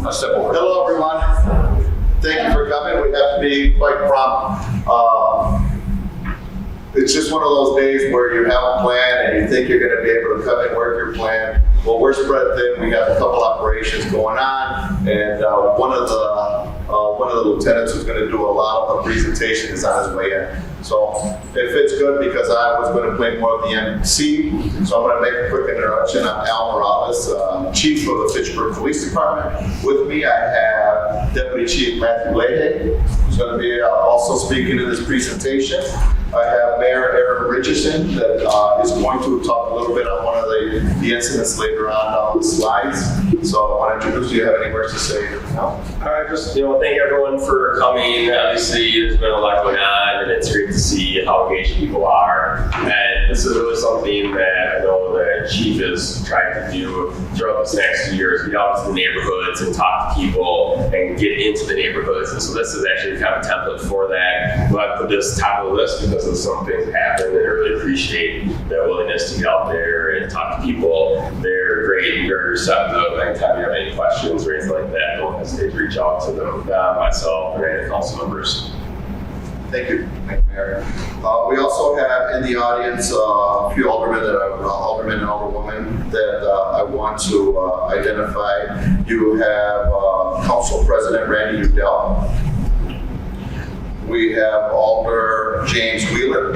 a simple. Hello, everyone. Thank you for coming. We have to be quite prompt. It's just one of those days where you have a plan and you think you're going to be able to come and work your plan. Well, we're spread thin. We have a couple operations going on, and one of the lieutenants who's going to do a lot of the presentation is on his way in. So it fits good because I was going to play more of the MC. So I'm going to make a quick introduction. I'm Al Morales, Chief of the Fitchburg Police Department. With me, I have Deputy Chief Matthew Leahy, who's going to be also speaking in this presentation. I have Mayor Aaron Richardson that is going to talk a little bit on one of the incidents later on the slides. So I want to introduce you. Do you have any words to say? No? All right, just thank everyone for coming. Obviously, there's been a lot going on, and it's great to see how engaged people are. And this is really something that I know that Chief is trying to do throughout this next 2 years: get out to the neighborhoods and talk to people and get into the neighborhoods. And so this is actually kind of a template for that. We'll have to put this top of the list because of some things that happen, and I really appreciate the willingness to get out there and talk to people. They're great and very receptive. Anytime you have any questions or anything like that, don't hesitate to reach out to them, myself, or any council members. Thank you, Mayor. We also have in the audience a few aldermen and alderwomen that I want to identify. You have Council President Randy Udell. We have Alder James Wheeler.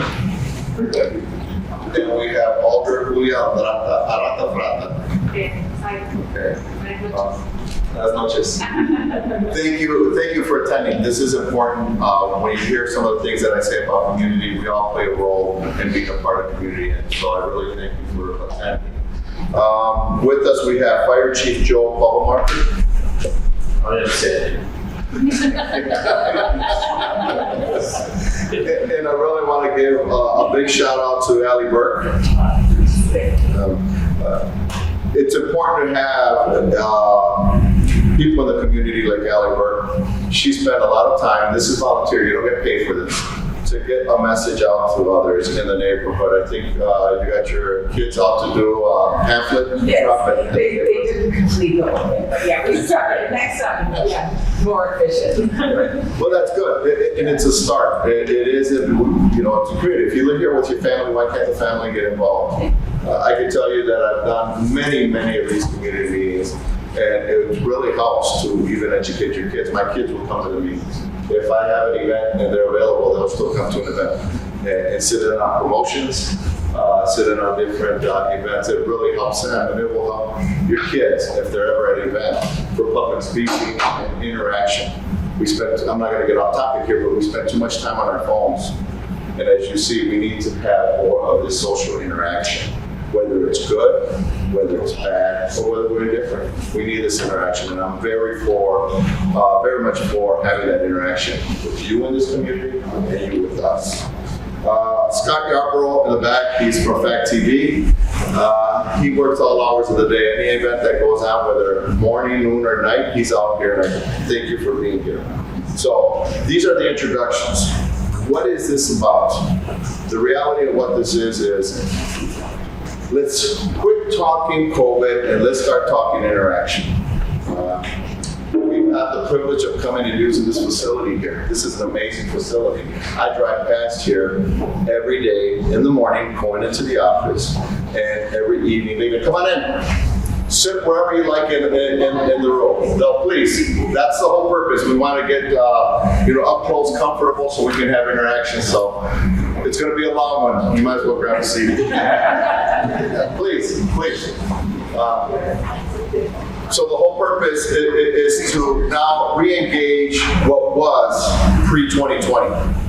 And we have Alder Julian Arata. Okay. As much as thank you for attending. This is important. When you hear some of the things that I say about community, we all play a role in being a part of community, and so I really thank you for attending. With us, we have Fire Chief Joe Pavlomarker. I didn't say it. And I really want to give a big shout out to Allie Burke. It's important to have people in the community like Allie Burke. She spent a lot of time, this is volunteer, you don't get paid for this, to get a message out to others in the neighborhood. I think you got your kids out to do a pamphlet. Yes, they didn't complete the whole thing, but yeah, we started next time, more efficient. Well, that's good, and it's a start. It is, it's great. If you live here with your family, why can't the family get involved? I can tell you that I've done many of these community meetings, and it really helps to even educate your kids. My kids will come to the meetings. If I have an event and they're available, they'll still come to an event and sit in on promotions, sit in on different events. It really helps them, and it will help your kids if they're ever at an event for public speaking and interaction. I'm not going to get off topic here, but we spend too much time on our phones. And as you see, we need to have more of this social interaction. Whether it's good, whether it's bad, or whether we're indifferent, we need this interaction, and I'm very much for having that interaction with you in this community and you with us. Scott Yarborough in the back, he's from Fact TV. He works all hours of the day. Any event that goes on, whether morning, noon, or night, he's out here, and I thank you for being here. So these are the introductions. What is this about? The reality of what this is let's quit talking COVID and let's start talking interaction. We've had the privilege of coming and using this facility here. This is an amazing facility. I drive past here every day in the morning going into the office, and every evening leaving. Come on in. Sit wherever you like in the room. No, please. That's the whole purpose. We want to get up close, comfortable, so we can have interaction. So it's going to be a long one. You might as well grab a seat. Please. So the whole purpose is to now re-engage what was pre-2020.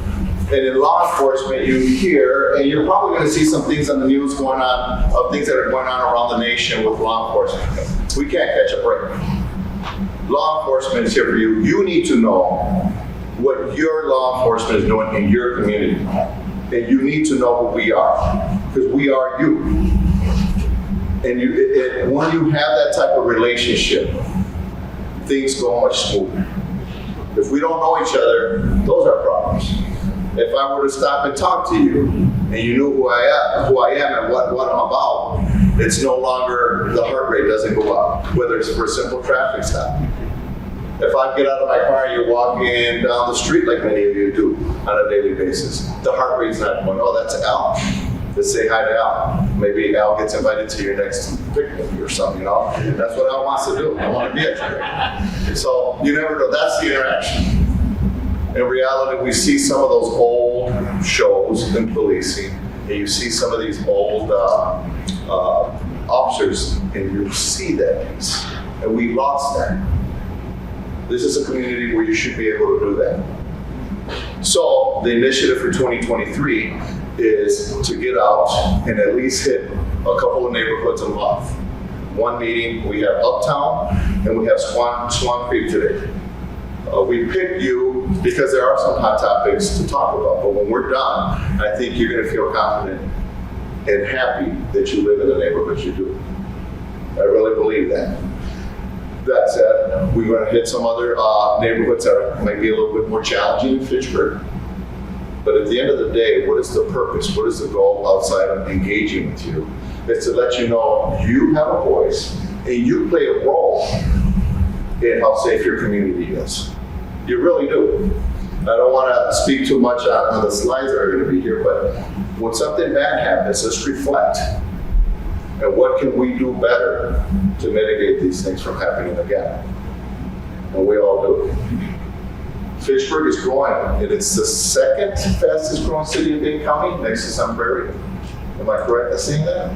And in law enforcement, you hear, and you're probably going to see some things on the news going on, of things that are going on around the nation with law enforcement. We can't catch a break. Law enforcement is here for you. You need to know what your law enforcement is doing in your community. And you need to know who we are, because we are you. And when you have that type of relationship, things go much smoother. If we don't know each other, those are problems. If I were to stop and talk to you, and you knew who I am and what I'm about, it's no longer, the heart rate doesn't go up, whether it's for a simple traffic stop. If I get out of my car and you're walking down the street like many of you do on a daily basis, the heart rate's not going, oh, that's Al. Let's say hi to Al. Maybe Al gets invited to your next picnic or something, you know? That's what Al wants to do. I want to be at your. So you never know, that's the interaction. In reality, we see some of those old shows in policing, and you see some of these old officers, and you see that piece. And we lost that. This is a community where you should be able to do that. So the initiative for 2023 is to get out and at least hit a couple of neighborhoods a month. One meeting, we have Uptown and we have Swan Creek today. We picked you because there are some hot topics to talk about, but when we're done, I think you're going to feel confident and happy that you live in the neighborhoods you do. I really believe that. That said, we're going to hit some other neighborhoods that might be a little bit more challenging in Fitchburg. But at the end of the day, what is the purpose? What is the goal outside of engaging with you? It's to let you know you have a voice and you play a role in how safe your community is. You really do. I don't want to speak too much on the slides that are going to be here, but when something bad happens, let's reflect. And what can we do better to mitigate these things from happening again? And we all do. Fitchburg is growing, and it's the second fastest growing city in Dane County, next to Sun Prairie. Am I correct in saying that?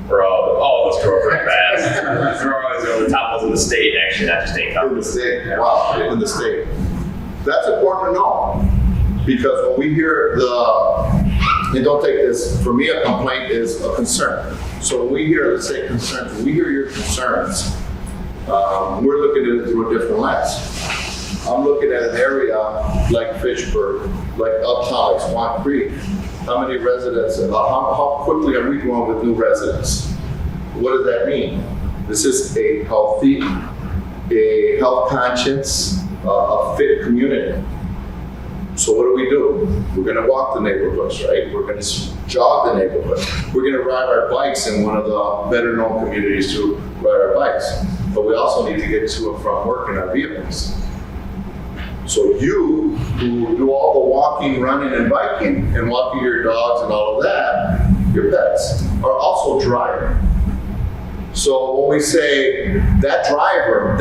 We're all of us grow very fast. We're always over the top of the state, actually, not just Dane County. In the state, wow, in the state. That's important to know, because when we hear and don't take this, for me a complaint is a concern. So when we hear, let's say concerns, when we hear your concerns, we're looking at it through a different lens. I'm looking at an area like Fitchburg, like Uptown, like Swan Creek. How many residents, how quickly are we growing with new residents? What does that mean? This is a healthy, a health conscious, a fit community. So what do? We're gonna walk the neighborhoods, right? We're gonna jog the neighborhood. We're gonna ride our bikes in one of the better known communities to ride our bikes. But we also need to get to and from work in our vehicles. So you, who do all the walking, running, and biking, and walking your dogs and all of that, your pets, are also driving. So when we say that driver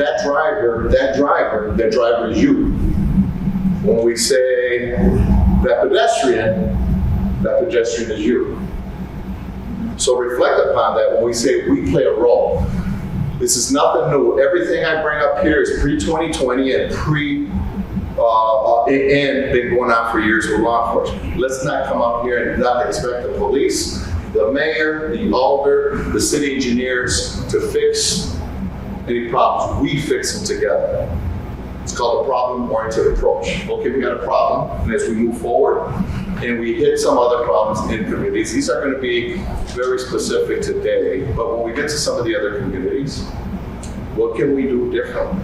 is you. When we say that pedestrian is you. So reflect upon that when we say we play a role. This is nothing new. Everything I bring up here is pre-2020 and and been going on for years with law enforcement. Let's not come up here and not expect the police, the mayor, the alder, the city engineers to fix any problems. We fix them together. It's called a problem-oriented approach. Okay, we got a problem, and as we move forward and we hit some other problems in communities, these are going to be very specific today, but when we get to some of the other communities, what can we do differently?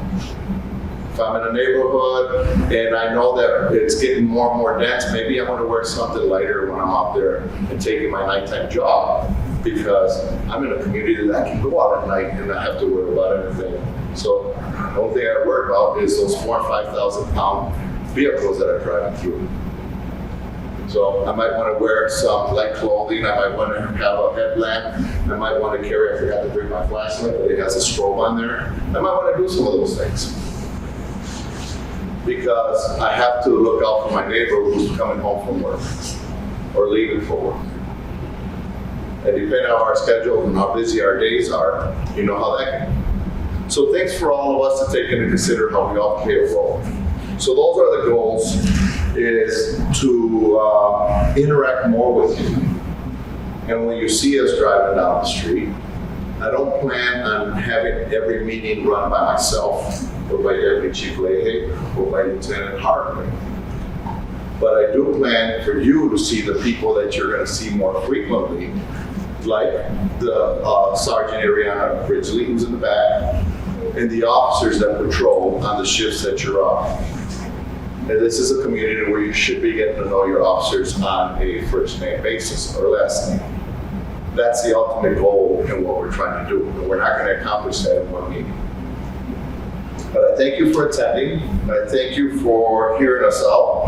If I'm in a neighborhood and I know that it's getting more and more dense, maybe I want to wear something lighter when I'm out there and taking my nighttime jog, because I'm in a community that I can go out at night and not have to worry about anything. So the only thing I worry about is those 4,000 and 5,000 pound vehicles that are driving through. So I might want to wear some light clothing. I might want to have a headlamp. I might want to carry, I forgot to bring my flashlight, but it has a strobe on there. I might want to do some of those things, because I have to look out for my neighbor who's coming home from work or leaving for work. And depending on our schedule and how busy our days are, you know how that can be. So thanks for all of us to take into consider how we all play a role. So those are the goals, is to interact more with you. And when you see us driving down the street, I don't plan on having every meeting run by myself, or by Deputy Chief Leahy, or by Lieutenant Hartley. But I do plan for you to see the people that you're going to see more frequently, like the Sergeant Ariana Ridgely, who's in the back, and the officers that patrol on the shifts that you're on. And this is a community where you should be getting to know your officers on a first name basis or last name. That's the ultimate goal in what we're trying to do. And we're not going to accomplish that in one meeting. But I thank you for attending. I thank you for hearing us out.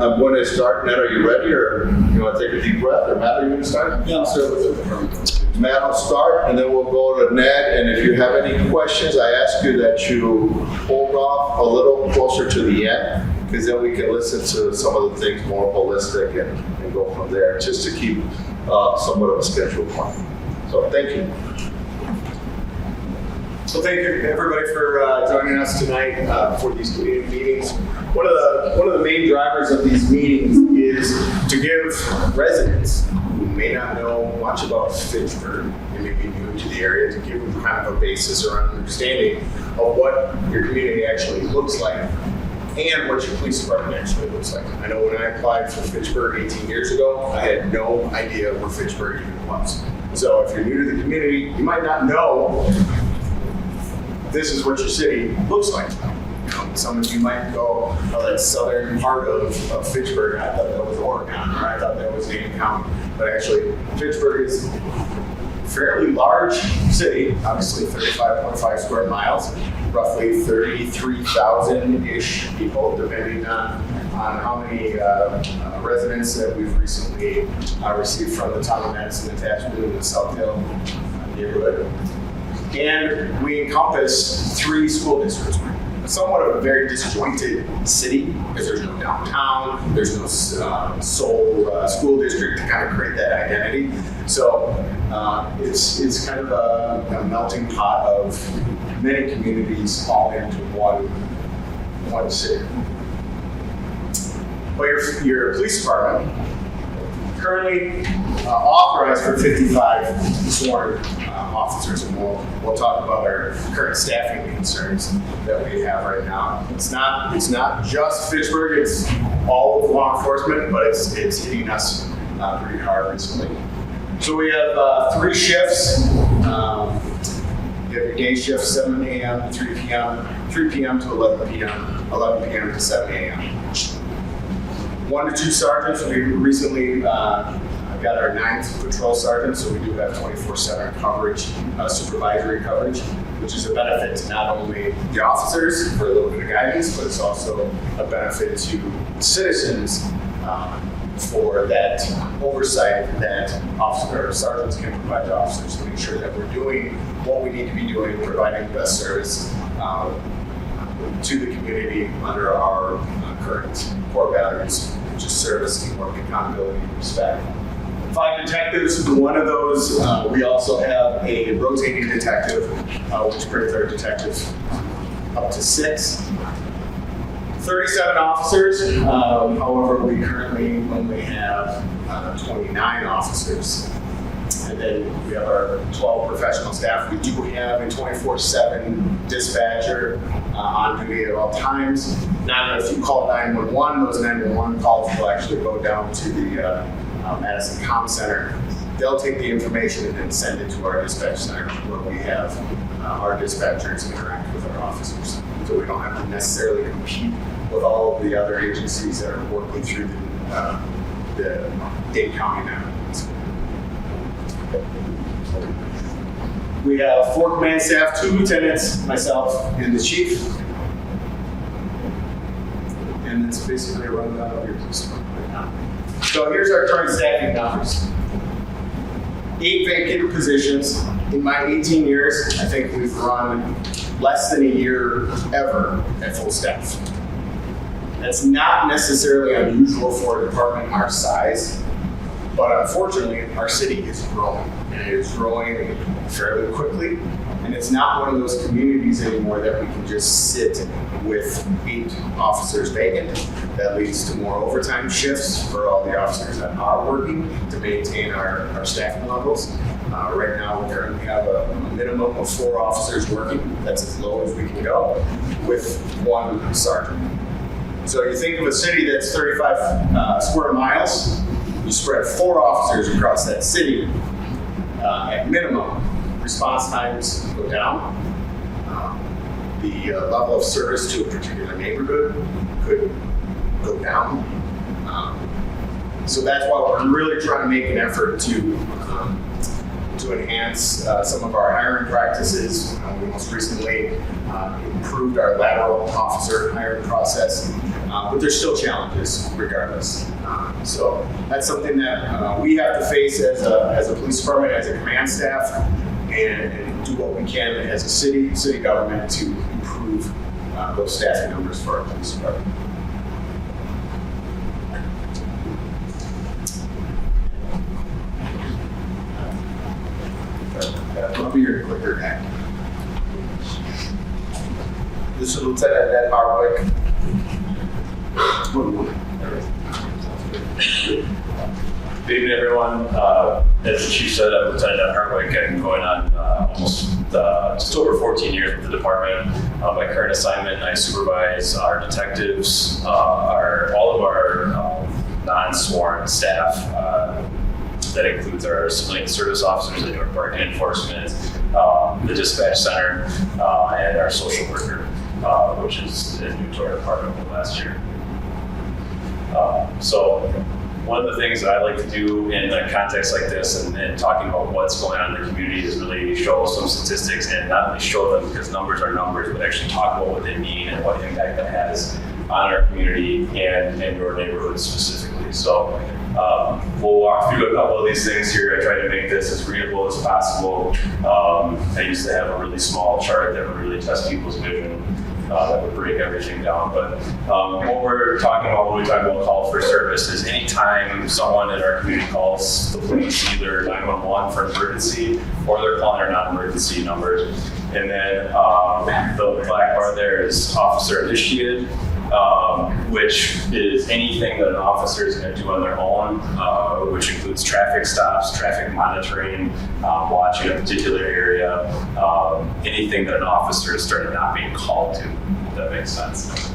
I'm going to start. Ned, are you ready, or you want to take a deep breath? Or Matt, are you going to start? Yeah, I'll start with it. Matt will start, and then we'll go to Ned. And if you have any questions, I ask you that you hold off a little closer to the end, because then we can listen to some of the things more holistic and go from there, just to keep somewhat of a schedule plan. So thank you. So thank you everybody for joining us tonight for these community meetings. One of the main drivers of these meetings is to give residents who may not know much about Fitchburg and may be new to the area, to give them kind of a basis or an understanding of what your community actually looks like and what your police department actually looks like. I know when I applied for Fitchburg 18 years ago, I had no idea where Fitchburg even was. So if you're new to the community, you might not know this is what your city looks like. You know, some of you might go, oh, that southern part of Fitchburg, I thought that was Oregon, or I thought that was Dane County. But actually, Fitchburg is a fairly large city, obviously 35.5 square miles, roughly 33,000-ish people, depending on how many residents that we've recently received from the town of Madison attachment in the Southdale neighborhood. And we encompass 3 school districts. Somewhat of a very disjointed city, because there's no downtown, there's no sole school district to kind of create that identity. So it's kind of a melting pot of many communities all into one city. But your police department currently authorized for 55 sworn officers, and we'll talk about our current staffing concerns that we have right now. It's not just Fitchburg; it's all of law enforcement, but it's hitting us pretty hard recently. So we have 3 shifts. You have your day shift, 7 a.m. to 3 p.m., 3 p.m. to 11 p.m., 11 p.m. to 7 a.m. 1 to 2 sergeants. We recently got our 9th patrol sergeant, so we do have 24/7 coverage, supervisory coverage, which is a benefit to not only the officers for a little bit of guidance, but it's also a benefit to citizens for that oversight that sergeants can provide to officers to make sure that we're doing what we need to be doing, providing the best service to the community under our current core values, which is service, teamwork, accountability, and respect. 5 detectives, one of those, we also have a rotating detective, which brings our detectives up to 6. 37 officers, however, we currently only have 29 officers. And then we have our 12 professional staff. We do have a 24/7 dispatcher on duty at all times. Now, if you call 911, those 911 calls will actually go down to the Madison Comm Center. They'll take the information and then send it to our dispatch center, where we have our dispatchers interact with our officers. So we don't have to necessarily compete with all of the other agencies that are working through the Dane County networks. We have 4 command staff, 2 lieutenants, myself, and the chief. And it's basically a rundown of your police department right now. So here's our current staffing numbers. 8 vacant positions. In my 18 years, I think we've run less than a year ever at full staff. That's not necessarily unusual for a department our size, but unfortunately, our city is growing, and it is growing fairly quickly. And it's not one of those communities anymore that we can just sit with 8 officers vacant. That leads to more overtime shifts for all the officers that are working to maintain our staffing levels. Right now, we currently have a minimum of 4 officers working. That's as low as we can go, with 1 sergeant. So you think of a city that's 35 square miles, you spread 4 officers across that city, at minimum, response times go down. The level of service to a particular neighborhood could go down. So that's why we're really trying to make an effort to to enhance some of our hiring practices. We most recently improved our lateral officer hiring process, but there's still challenges regardless. So that's something that we have to face as a police department, as a command staff, and do what we can as a city government to improve those staffing numbers for our police department. I'll be your clicker guy. This is Lieutenant Ned Hardwick. Good evening, everyone. As the chief said, I'm Lieutenant Ned Hardwick. I'm going on almost just over 14 years with the department. My current assignment, I supervise our detectives, all of our non-sworn staff. That includes our civilian service officers that do our parking enforcement, the dispatch center, and our social worker, which is new to our department from last year. So one of the things that I like to do in a context like this and talking about what's going on in the community is really show some statistics, and not only show them because numbers are numbers, but actually talk about what they mean and what impact that has on our community and your neighborhood specifically. So we'll walk through a couple of these things here. I try to make this as readable as possible. I used to have a really small chart that would really test people's vision. That would break everything down. But what we're talking about when we talk about call for service is anytime someone in our community calls the police, either 911 for an emergency or they're calling our non-emergency numbers. And then the black bar there is officer initiated, which is anything that an officer is going to do on their own, which includes traffic stops, traffic monitoring, watching a particular area, anything that an officer is starting not being called to, if that makes sense.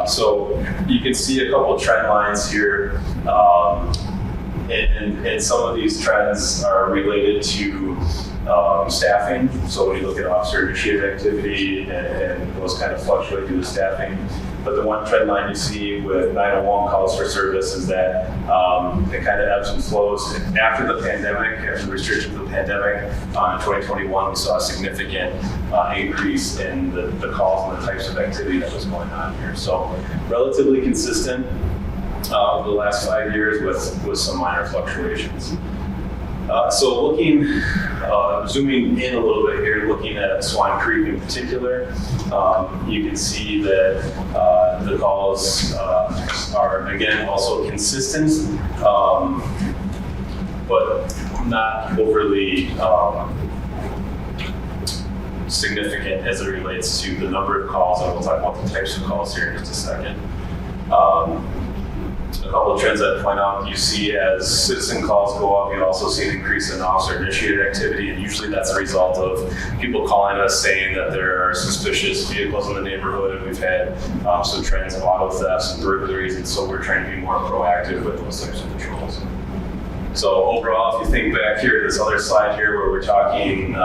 So you can see a couple of trend lines here, and some of these trends are related to staffing. So when you look at officer-initiated activity and those kind of fluctuate due to staffing. But the one trend line you see with 911 calls for service is that it kind of ebbs and flows. After the pandemic, after the restrictions of the pandemic, in 2021, we saw a significant increase in the calls and the types of activity that was going on here. So relatively consistent over the last 5 years with some minor fluctuations. So looking, zooming in a little bit here, looking at Swan Creek in particular, you can see that the calls are, again, also consistent, but not overly significant as it relates to the number of calls, and we'll talk about the types of calls here in just a second. A couple of trends I'd point out, you see as citizen calls go up, you also see an increase in officer-initiated activity, and usually that's a result of people calling us saying that there are suspicious vehicles in the neighborhood. We've had some trends of auto thefts and burglaries, and so we're trying to be more proactive with those types of patrols. So overall, if you think back here to this other slide here where we're talking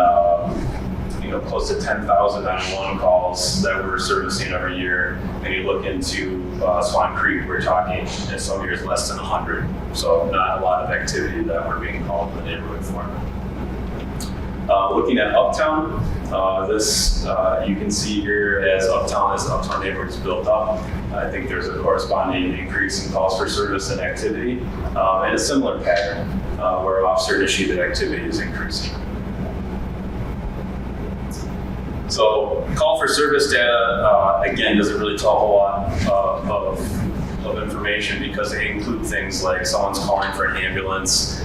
close to 10,000 911 calls that we're servicing every year, and you look into Swan Creek, we're talking in some years less than 100. So not a lot of activity that we're being called in the neighborhood for. Looking at Uptown, this you can see here as Uptown neighborhood is built up. I think there's a corresponding increase in calls for service and activity, and a similar pattern where officer-initiated activity is increasing. So call for service data, again, doesn't really tell a whole lot of information because they include things like someone's calling for an ambulance,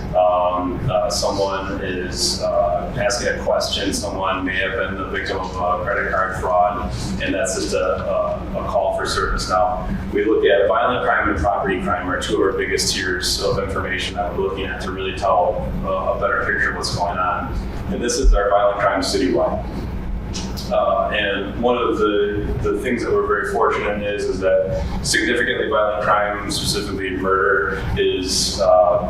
someone is asking a question, someone may have been the victim of credit card fraud, and that's just a call for service. Now, we look at violent crime and property crime are two of our biggest tiers of information that we're looking at to really tell a better picture of what's going on. And this is our violent crime citywide. And one of the things that we're very fortunate in is that significantly violent crime, specifically murder, is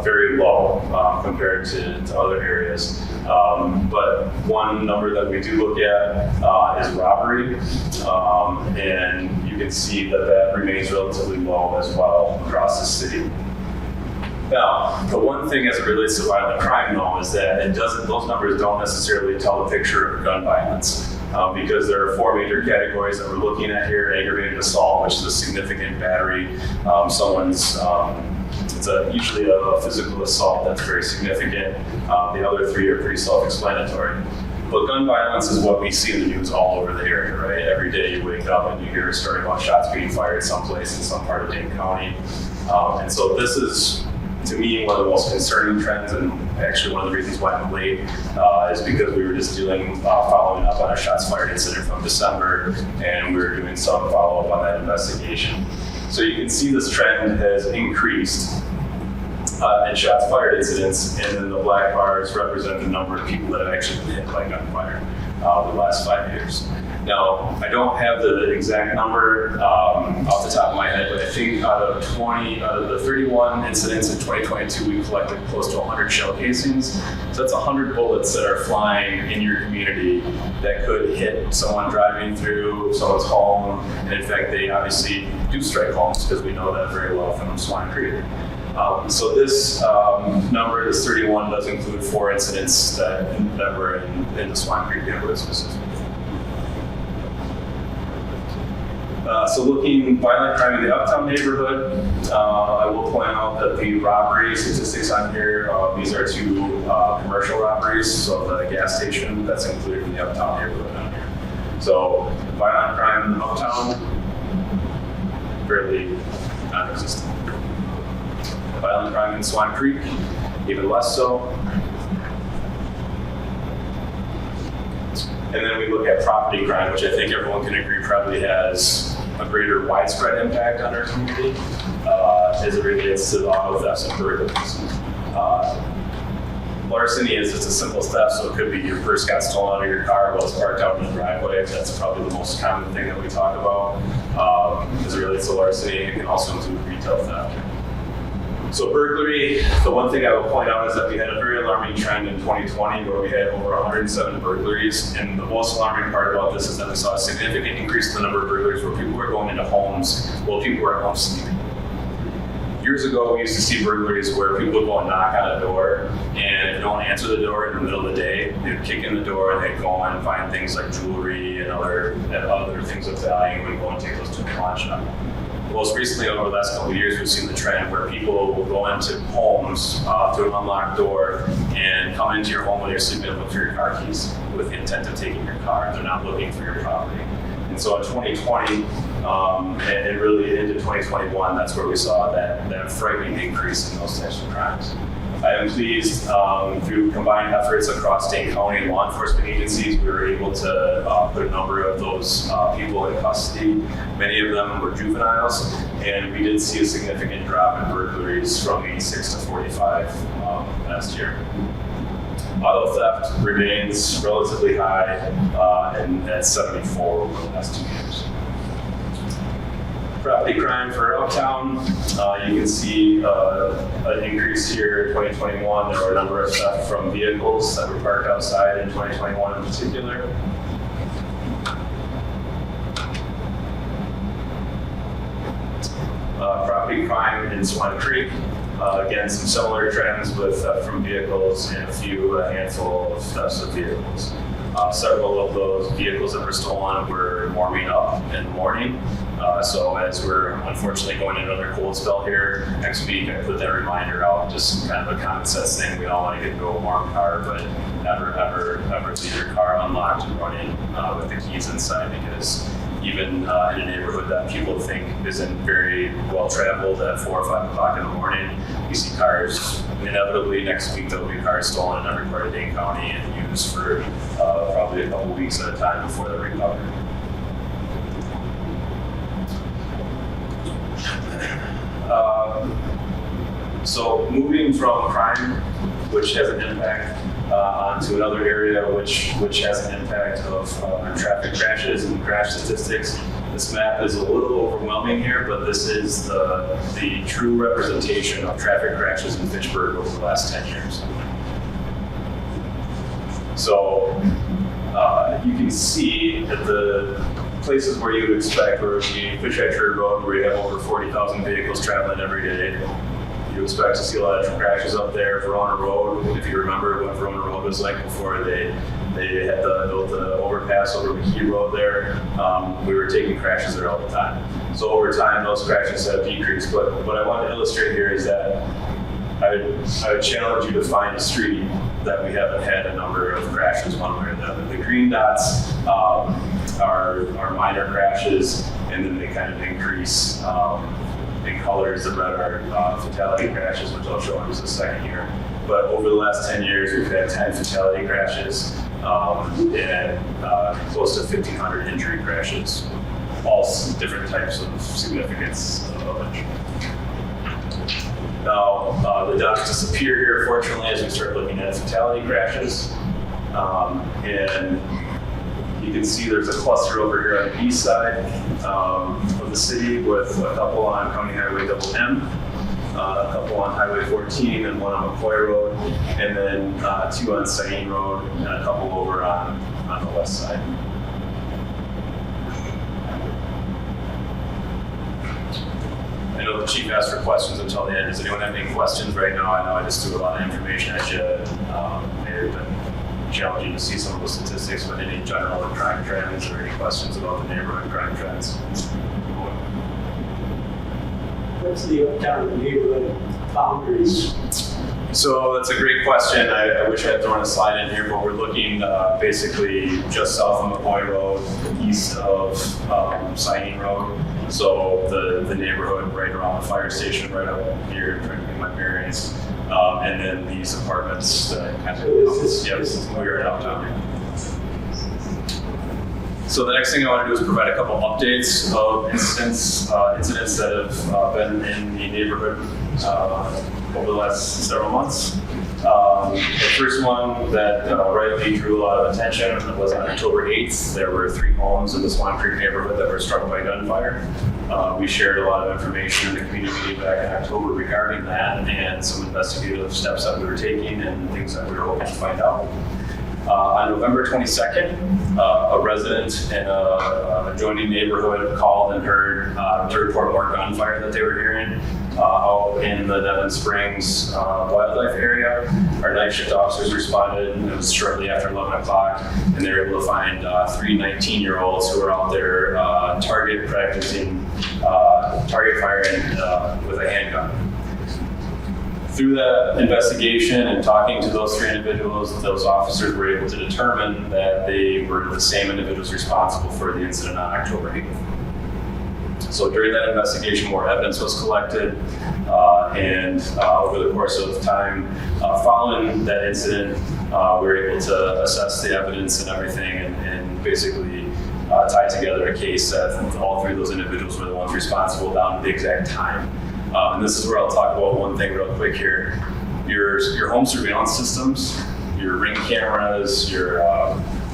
very low compared to other areas. But one number that we do look at is robbery, and you can see that remains relatively low as well across the city. Now, the one thing as it relates to violent crime, though, is that those numbers don't necessarily tell the picture of gun violence. Because there are 4 major categories that we're looking at here: aggravated assault, which is a significant battery. It's usually a physical assault that's very significant. The other 3 are pretty self-explanatory. But gun violence is what we see in the news all over the area, right? Every day you wake up and you hear a story about shots being fired someplace in some part of Dane County. And so this is, to me, one of the most concerning trends, and actually one of the reasons why I'm late is because we were just following up on a shots fired incident from December, and we were doing some follow-up on that investigation. So you can see this trend has increased in shots fired incidents, and then the black bars represent the number of people that have actually been hit by gunfire the last 5 years. Now, I don't have the exact number off the top of my head, but I think out of the 31 incidents in 2022, we collected close to 100 shell casings. So that's 100 bullets that are flying in your community that could hit someone driving through someone's home. And in fact, they obviously do strike homes because we know that very well from Swan Creek. So this number, this 31, does include 4 incidents that were in the Swan Creek neighborhood specifically. So looking violent crime in the Uptown neighborhood, I will point out that the robbery statistics on here, these are 2 commercial robberies, so the gas station, that's included in the Uptown neighborhood on here. So violent crime in the Uptown, fairly non-existent. Violent crime in Swan Creek, even less so. And then we look at property crime, which I think everyone can agree probably has a greater widespread impact on our community as it relates to the auto thefts and burglaries. Larceny is just a simple theft, so it could be your purse got stolen out of your car while it's parked out in the driveway. That's probably the most common thing that we talk about as it relates to larceny. It can also include retail theft. So burglary, the one thing I will point out is that we had a very alarming trend in 2020 where we had over 107 burglaries. And the most alarming part about this is that we saw a significant increase in the number of burglaries where people were going into homes while people were at home sleeping. Years ago, we used to see burglaries where people would go and knock on a door, and if you don't answer the door in the middle of the day, they'd kick in the door and they'd go and find things like jewelry and other things of value and go and take those to the pawn shop. Most recently, over the last couple of years, we've seen the trend where people will go into homes through an unlocked door and come into your home when you're sleeping and look for your car keys with the intent of taking your car. They're not looking for your property. And so in 2020, and really into 2021, that's where we saw that frightening increase in those types of crimes. I am pleased through combined efforts across Dane County and law enforcement agencies, we were able to put a number of those people in custody. Many of them were juveniles, and we did see a significant drop in burglaries from 86 to 45 last year. Auto theft remains relatively high and at 74 over the last 2 years. Property crime for Uptown, you can see an increase here in 2021. There were a number of theft from vehicles that were parked outside in 2021 in particular. Property crime in Swan Creek, again, some similar trends with theft from vehicles and a handful of thefts of vehicles. Several of those vehicles that were stolen were warming up in the morning. So as we're unfortunately going into another cold spell here next week, I put that reminder out, just kind of a common sense thing. We all want to get into a warm car, but never leave your car unlocked and running with the keys inside, because even in a neighborhood that people think isn't very well traveled at 4 or 5 o'clock in the morning, you see cars. Inevitably next week there'll be cars stolen in every part of Dane County and used for probably a couple weeks at a time before they're recovered. So moving from crime, which has an impact, onto another area which has an impact of traffic crashes and crash statistics. This map is a little overwhelming here, but this is the true representation of traffic crashes in Fitchburg over the last 10 years. So you can see that the places where you would expect, where it would be Fitchburg Road, where you have over 40,000 vehicles traveling every day, you expect to see a lot of crashes up there. Verona Road, if you remember what Verona Road was like before they had built the overpass over McKee Road there, we were taking crashes there all the time. So over time, those crashes have decreased. But what I want to illustrate here is that I would challenge you to find a street that we haven't had a number of crashes one way or the other. The green dots are minor crashes, and then they kind of increase in colors. The red are fatality crashes, which I'll show in just a second here. But over the last 10 years, we've had 10 fatality crashes and close to 1,500 injury crashes, all different types of significance of injury. Now, the dots disappear here, fortunately, as we start looking at fatality crashes. And you can see there's a cluster over here on the east side of the city with a couple on County Highway Double M, a couple on Highway 14 and one on McCoy Road, and then 2 on Sain Road and a couple over on the west side. I know the chief asked for questions until the end. Does anyone have any questions right now? I know I just threw a lot of information at you. May have been challenging to see some of those statistics, but any general crime trends or any questions about the neighborhood crime trends? What's the uptown neighborhood boundaries? So that's a great question. I wish I had thrown a slide in here, but we're looking basically just south of McCoy Road, east of Sain Road. So the neighborhood right around the fire station, right up here, trying to get my bearings, and then these apartments that kind of, we are downtown. So the next thing I want to do is provide a couple updates of incidents that have been in the neighborhood over the last several months. The first one that rightly drew a lot of attention was on October 8th. There were 3 homes in the Swan Creek neighborhood that were struck by gunfire. We shared a lot of information in the community meeting back in October regarding that and some investigative steps that we were taking and things that we were hoping to find out. On November 22nd, a resident in a adjoining neighborhood called and heard to report more gunfire that they were hearing out in the Devon Springs wildlife area. Our night shift officers responded, and it was shortly after 11 o'clock, and they were able to find 3 19-year-olds who were out there practicing target firing with a handgun. Through that investigation and talking to those 3 individuals, those officers were able to determine that they were the same individuals responsible for the incident on October 8th. So during that investigation, more evidence was collected, and over the course of time following that incident, we were able to assess the evidence and everything and basically tie together a case that all 3 of those individuals were the ones responsible down to the exact time. And this is where I'll talk about one thing real quick here. Your home surveillance systems, your Ring cameras, your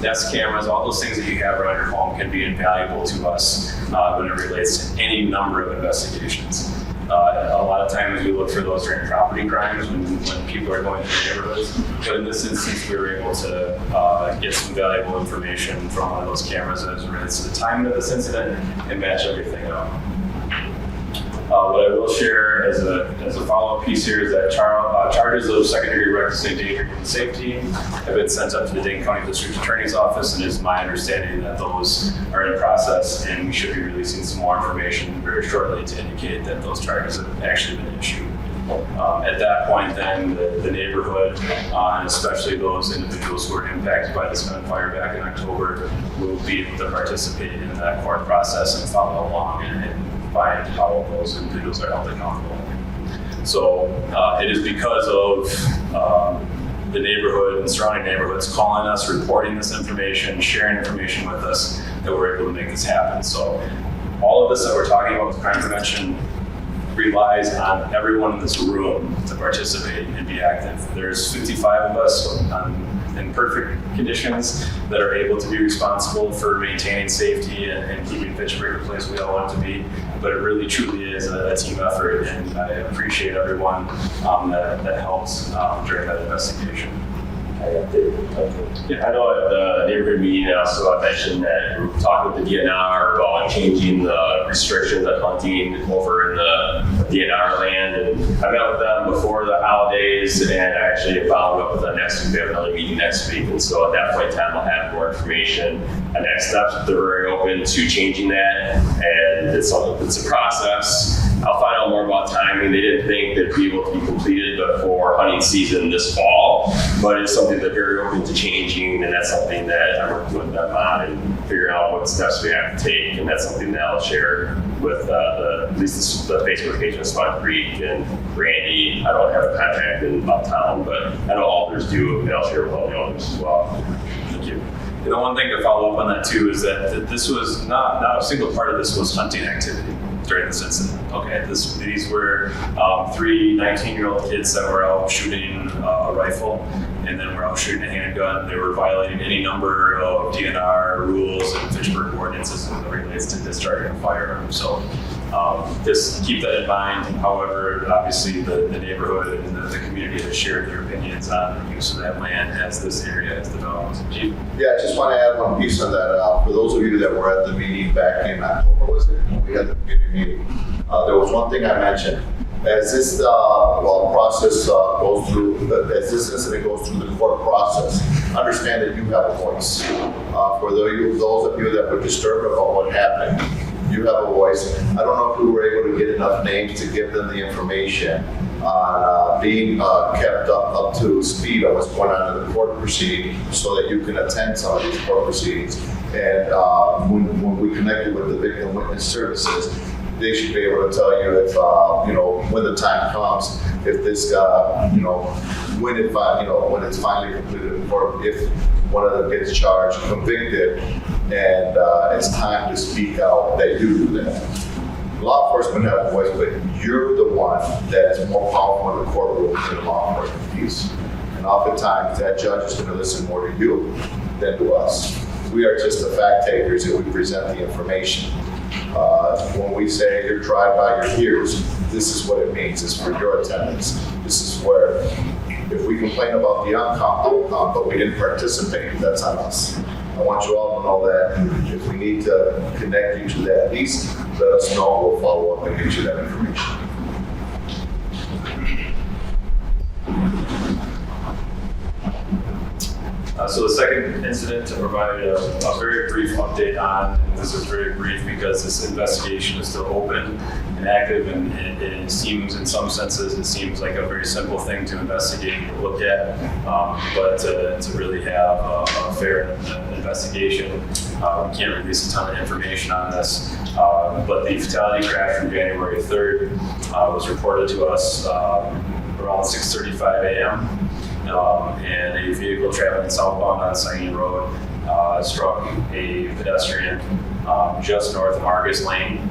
Nest cameras, all those things that you have around your home can be invaluable to us when it relates to any number of investigations. A lot of times we look for those during property crimes when people are going through neighborhoods. But in this instance, we were able to get some valuable information from one of those cameras as it relates to the timing of this incident and match everything up. What I will share as a follow-up piece here is that charges of second-degree reckless endangerment and safety have been sent up to the Dane County District Attorney's Office, and it's my understanding that those are in process, and we should be releasing some more information very shortly to indicate that those charges have actually been issued. At that point, then, the neighborhood, and especially those individuals who were impacted by this gunfire back in October, will be able to participate in that court process and follow along and find how those individuals are held accountable. So it is because of the neighborhood and surrounding neighborhoods calling us, reporting this information, sharing information with us, that we're able to make this happen. So all of this that we're talking about with crime prevention relies on everyone in this room to participate and be active. There's 55 of us in perfect conditions that are able to be responsible for maintaining safety and keeping Fitchburg the place we all want it to be. But it really truly is a team effort, and I appreciate everyone that helped during that investigation. I know at the neighborhood meeting, I also mentioned that we're talking with the DNR about changing the restrictions on hunting over in the DNR land. And I met with them before the holidays, and I actually followed up with them next week. We have another meeting next week. And so at that point in time, I'll have more information on next steps. They're very open to changing that, and it's a process. I'll find out more about timing. They didn't think they'd be able to be completed before hunting season this fall, but it's something they're very open to changing, and that's something that I'm working with them on and figuring out what steps we have to take, and that's something that I'll share with at least the Facebook page of Swan Creek and Randy. I don't have a contact in uptown, but I know alders do, and I'll share with all the alders as well. Thank you. You know, one thing to follow up on that too is that this was not a single part of this was hunting activity during this incident. Okay, these were 3 19-year-old kids that were out shooting a rifle, and then were out shooting a handgun. They were violating any number of DNR rules and Fitchburg ordinances as it relates to discharging a firearm. So just keep that in mind. However, obviously the neighborhood and the community has shared their opinions on the use of that land as this area has developed. Chief? Yeah, I just want to add one piece on that. For those of you that were at the meeting back in October, was it? We had the community meeting. There was one thing I mentioned. As this process goes through, as this incident goes through the court process, understand that you have a voice. For those of you that were disturbed about what happened, you have a voice. I don't know if we were able to get enough names to give them the information on being kept up to speed on what's going on in the court proceeding, so that you can attend some of these court proceedings. And when we connected with the victim witness services, they should be able to tell you if when the time comes, if this when it's finally completed in court, if one of them gets charged, convicted, and it's time to speak out, that you do that. Law enforcement have a voice, but you're the one that is more powerful in the courtroom than the law enforcement piece. And oftentimes that judge is going to listen more to you than to us. We are just the fact takers, and we present the information. When we say you're tried by your peers, this is what it means. It's for your attendance. This is where, if we complain about the outcome, but we didn't participate, that's on us. I want you all to know that. If we need to connect you to that, at least let us know. We'll follow up and get you that information. So the second incident to provide a very brief update on, and this is very brief because this investigation is still open and active, and it seems, in some senses, it seems like a very simple thing to investigate and look at, but to really have a fair investigation, we can't release a ton of information on this, but the fatality crash from January 3rd was reported to us around 6:35 a.m. And a vehicle traveling southbound on Saline Road struck a pedestrian just north of Argus Lane.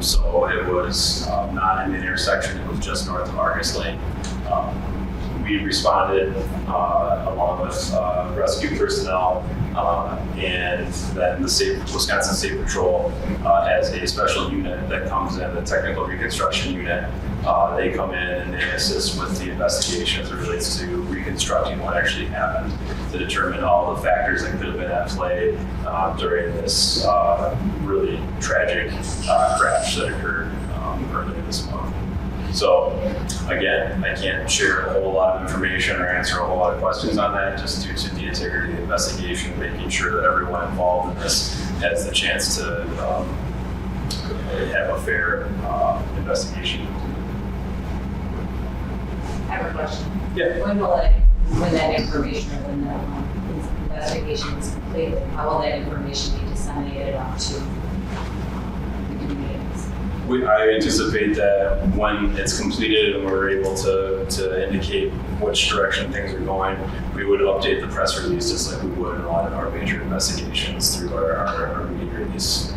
So it was not in the intersection, it was just north of Argus Lane. We responded along with rescue personnel, and then the Wisconsin State Patrol has a special unit that comes in, the technical reconstruction unit. They come in and they assist with the investigation as it relates to reconstructing what actually happened, to determine all the factors that could have been at play during this really tragic crash that occurred earlier this month. So again, I can't share a whole lot of information or answer a whole lot of questions on that, just due to the integrity of the investigation, making sure that everyone involved in this has the chance to have a fair investigation. I have a question. Yeah. When that information, or when the investigation is completed, how will that information be disseminated out to the communities? I anticipate that when it's completed and we're able to indicate which direction things are going, we would update the press release just like we would in a lot of our major investigations through our media release.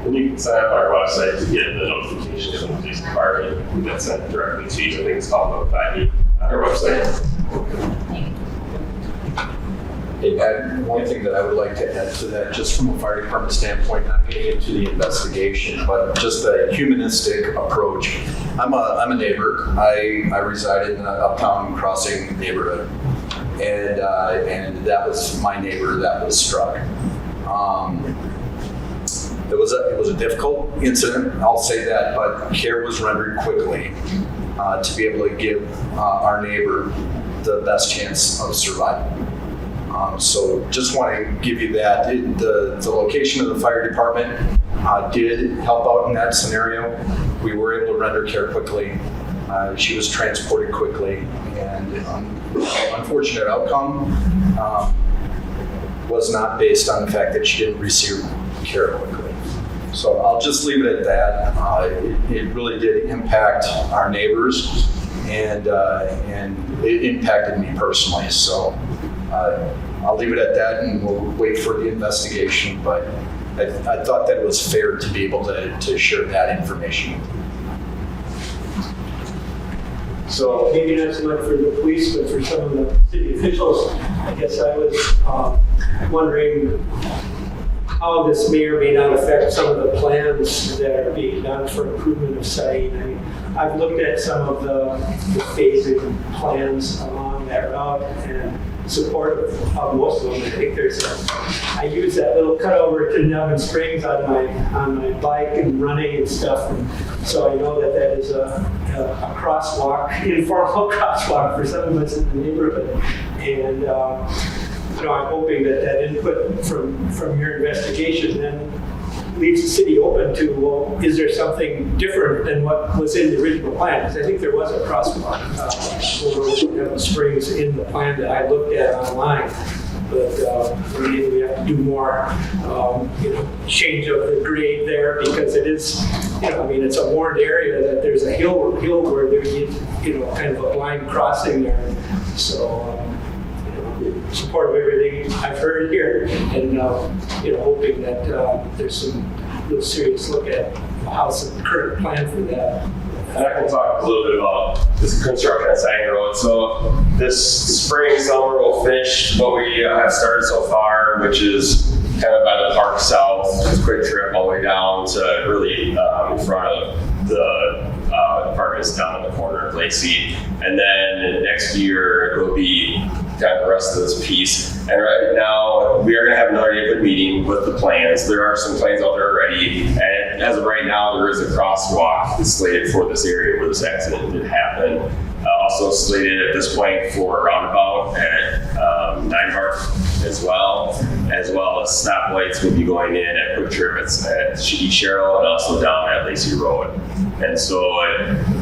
And you can sign up on our website to get the notification from the police department. We can send it directly to you. I think it's called Notify Me on our website. Hey, Pat, one thing that I would like to add to that, just from a fire department standpoint, not getting into the investigation, but just a humanistic approach. I'm a neighbor. I reside in the Uptown Crossing neighborhood. and that was my neighbor that was struck. It was a difficult incident, I'll say that, but care was rendered quickly to be able to give our neighbor the best chance of survival. So just want to give you that. The location of the fire department did help out in that scenario. We were able to render care quickly. She was transported quickly, and unfortunate outcome was not based on the fact that she didn't receive care quickly. So I'll just leave it at that. It really did impact our neighbors, and it impacted me personally. So I'll leave it at that, and we'll wait for the investigation. But I thought that it was fair to be able to share that information. So maybe not so much for the police, but for some of the city officials, I guess I was wondering how this may or may not affect some of the plans that are being done for improvement of siting. I've looked at some of the phasing plans along that route and support of most of them. I think I use that little cutover to Nevin Springs on my bike and running and stuff. And so I know that is a crosswalk, informal crosswalk for some of us in the neighborhood. And I'm hoping that input from your investigation then leaves the city open to, well, is there something different than what was in the original plan? Because I think there was a crosswalk over Nevin Springs in the plan that I looked at online. But maybe we have to do more, change of the grade there, because it is, it's a warned area that there's a hill where there's, kind of a blind crossing there. So, support of everything I've heard here, and hoping that there's some real serious look at how's the current plan for that. And I can talk a little bit about this construction on Sanger Road. So this spring, summer, we'll finish what we have started so far, which is kind of by the park south, just a quick trip all the way down to really in front of the apartments down in the corner of Lacey. And then next year it will be kind of the rest of this piece. And right now we are going to have another neighborhood meeting with the plans. There are some plans out there already, and as of right now there is a crosswalk that's slated for this area where this accident did happen. Also slated at this point for a roundabout at 9 Park as well as stoplights will be going in at Quick Trip at East Sherrill and also down at Lacey Road. And so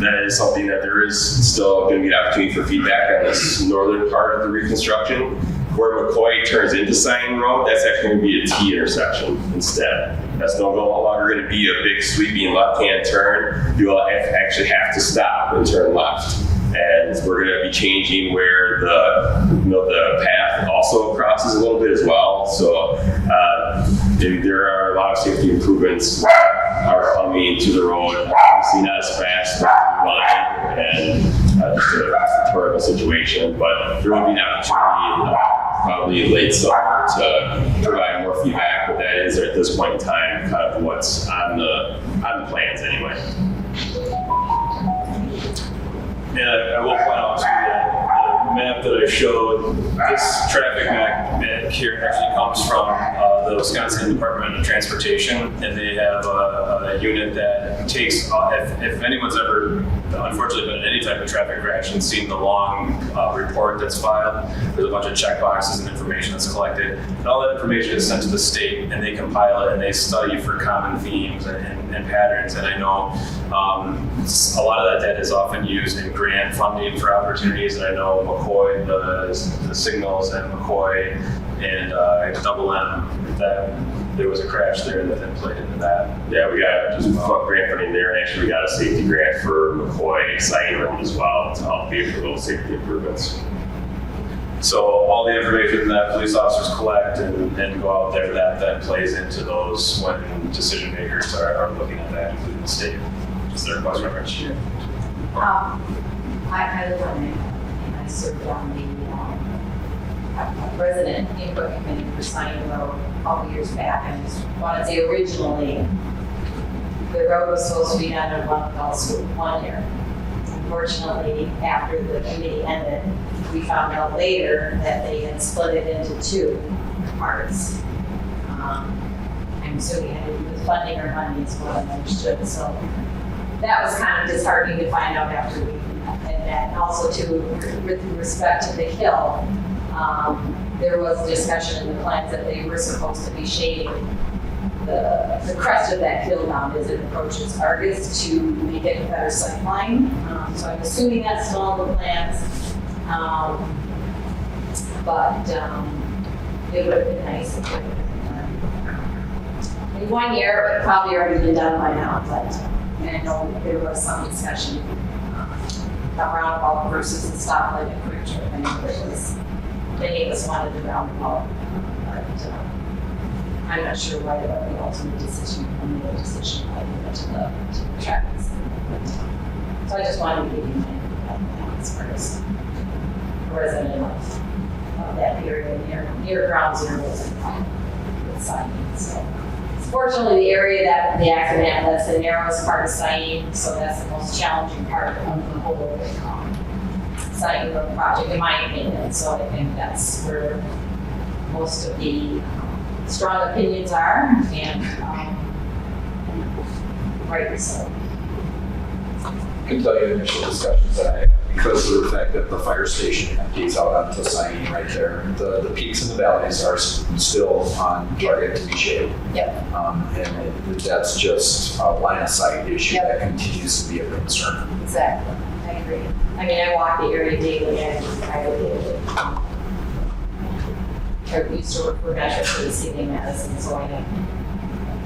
that is something that there is still going to be an opportunity for feedback on this northern part of the reconstruction. Where McCoy turns into Sanger Road, that's actually going to be a T intersection instead. That's no longer going to be a big sweeping left-hand turn. You'll actually have to stop and turn left. And we're going to be changing where the path also crosses a little bit as well. So there are a lot of safety improvements that are coming to the road. Obviously not as fast as we wanted, and just a terrible situation. But there will be an opportunity probably late summer to provide more feedback. But that is at this point in time kind of what's on the plans anyway. And I will point out too that the map that I showed, this traffic map here actually comes from the Wisconsin Department of Transportation, and they have a unit that takes, if anyone's ever, unfortunately, been in any type of traffic crash and seen the long report that's filed, there's a bunch of check boxes and information that's collected, and all that information is sent to the state, and they compile it, and they study for common themes and patterns. And I know a lot of that data is often used in grant funding for opportunities, and I know McCoy, the signals at McCoy and Double M, that there was a crash there that played into that. Yeah, we got just grant funding there, and actually we got a safety grant for McCoy Sanger as well to help pay for those safety improvements. So all the information that police officers collect and go out there, that plays into those when decision makers are looking at that, including the state. Is there a question reference to you? I live on it, and I served on the resident input committee for Sanger Road a couple years back. And I just want to say originally, the road was supposed to be done in one fell swoop one year. Unfortunately, after the committee ended, we found out later that they had split it into two parts. I'm assuming it had to do with funding or money is what I understood, so that was kind of disheartening to find out after we had that. And also too, with respect to the hill, there was discussion in the plans that they were supposed to be shading the crest of that hill down as it approaches Argus to make it a better sight line. So I'm assuming that's still on the plans. But it would have been nice if it would have been done. In 1 year, it would probably already been done by now, but I know there was some discussion about roundabout versus the stoplight at Quick Trip. I know there was, many of us wanted the roundabout, but I'm not sure why the ultimate decision, made a decision why we went to the traffic center. So I just wanted to give you my as far as a resident of that area near ground zero was with signing. So fortunately, the area that the accident had, that's the narrowest part of signing, so that's the most challenging part of the whole signing road project, in my opinion. So I think that's where most of the strong opinions are, and right, so. I can tell you initial discussions that I had, because of the fact that the fire station empties out onto signing right there. The peaks and the valleys are still on target to be shaded. Yep. And that's just a line of sight issue Yep. that continues to be a concern. Exactly, I agree. I mean, I walk the area daily, I used to work for Metro for the city of Madison, so I know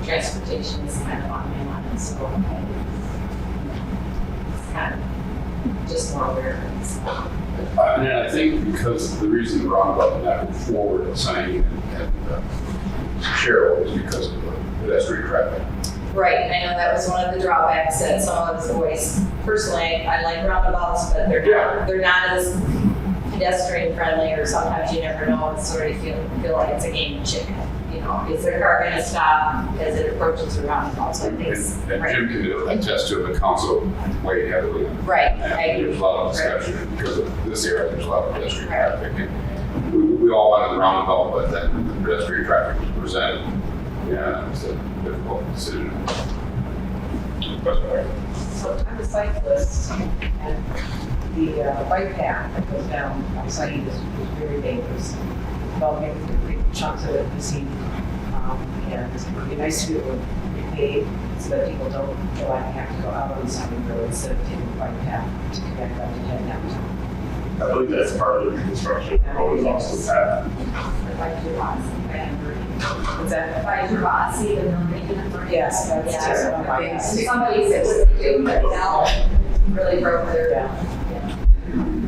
transportation is kind of on my mind, so it's kind of just more awareness. And I think because the reason the roundabout did not move forward of signing and Cheryl is because of the pedestrian traffic. Right, I know that was one of the drawbacks that some of us voiced. Personally, I like roundabouts, but they're not as pedestrian friendly, or sometimes you never know. It's sort of feel like it's a game of chicken. You know, is their car going to stop as it approaches the roundabout? So I think it's And right. Jim can attest to the council weighed heavily on Right, that. I agree. There's a lot of discussion because of this area, there's a lot of pedestrian traffic. And we all wanted the roundabout, but then the pedestrian traffic was presented. Yeah, it's a difficult decision. So I'm a cyclist, and the bike path that goes down outside is very dangerous. Well, maybe the big chunks of it you see, and it would be nice to be able to repave so that people don't feel like they have to go out on the side of the road instead of taking the bike path to connect up to head downtown. I believe that's part of the construction road is also that. What's that? Advisor boss, even though they didn't. Yes, that's just one of my Yeah. things. Somebody said what they do, but now really broke their.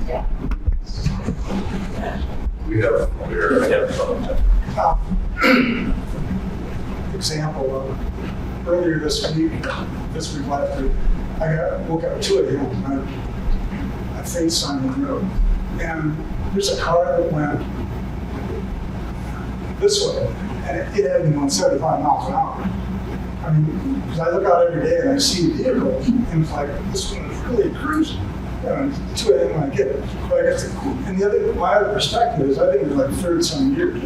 Yeah. We have, Example of earlier this week last week, woke up at 2 a.m. and I faced Simon Road. And there's a car that went this way, and it had been going 75 miles an hour. I mean, because I look out every day and I see vehicles, and it's like, this one is really cruising. And 2 a.m. when I get it. But I guess, and my other perspective is, I've been here like 30-some years.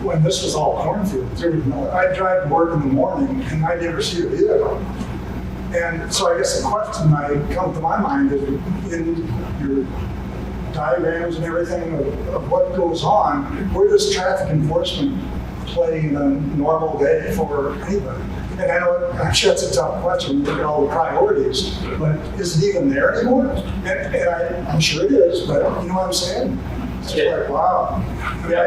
When this was all cornfields, there was no, I'd drive to work in the morning and I'd never see a vehicle. And so I guess the question that come to my mind is, in your diagrams and everything of what goes on, where does traffic enforcement play in a normal day for anybody? And I know, I'm sure it's a tough question, look at all the priorities, but is it even there anymore? And I'm sure it is, but you know what I'm saying? It's just like, wow. I mean,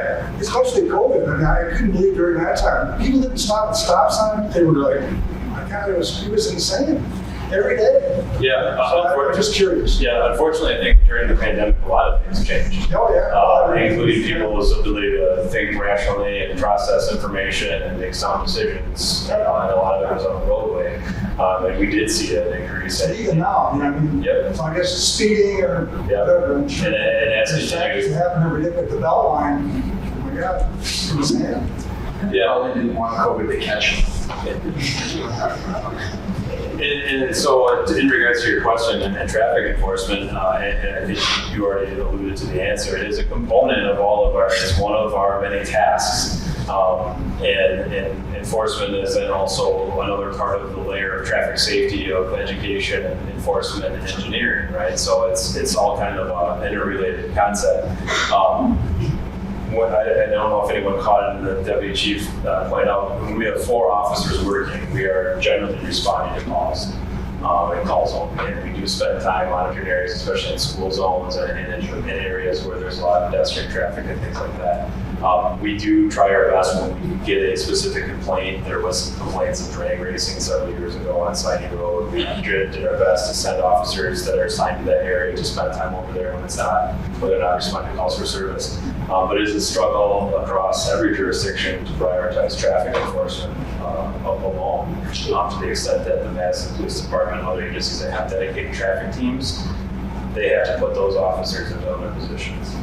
especially COVID, I mean, I couldn't believe during that time, people didn't stop at stop signs. They were like, my God, it was insane. Every day. Yeah, So I'm just curious. Yeah, unfortunately, I think during the pandemic, a lot of things changed. Oh, yeah. Including people's ability to think rationally and process information and make sound decisions. And a lot of it was on the roadway. And we did see an increase. Even now, I mean, Yep. so I guess speeding or Yep. whatever. And that's There's the traffic that happen every day at the belt line. Oh my God, it's insane. Yeah, they didn't want COVID to catch them. And so in regards to your question and traffic enforcement, and I think you already alluded to the answer, it is a component of all of it's one of our many tasks. And enforcement is then also another part of the layer of traffic safety, of education and enforcement and engineering, right? So it's all kind of an interrelated concept. I don't know if anyone caught it, and the deputy chief pointed out, when we have 4 officers working, we are generally responding to calls and calls only. And we do spend time monitoring areas, especially in school zones and in areas where there's a lot of pedestrian traffic and things like that. We do try our best when we get a specific complaint. There was some complaints of drag racing several years ago on Siding Road. We did our best to send officers that are assigned to that area to spend time over there when they're not responding to calls for service. But it is a struggle across every jurisdiction to prioritize traffic enforcement alone, to the extent that the Madison Police Department and other agencies that have dedicated traffic teams, they have to put those officers into other positions.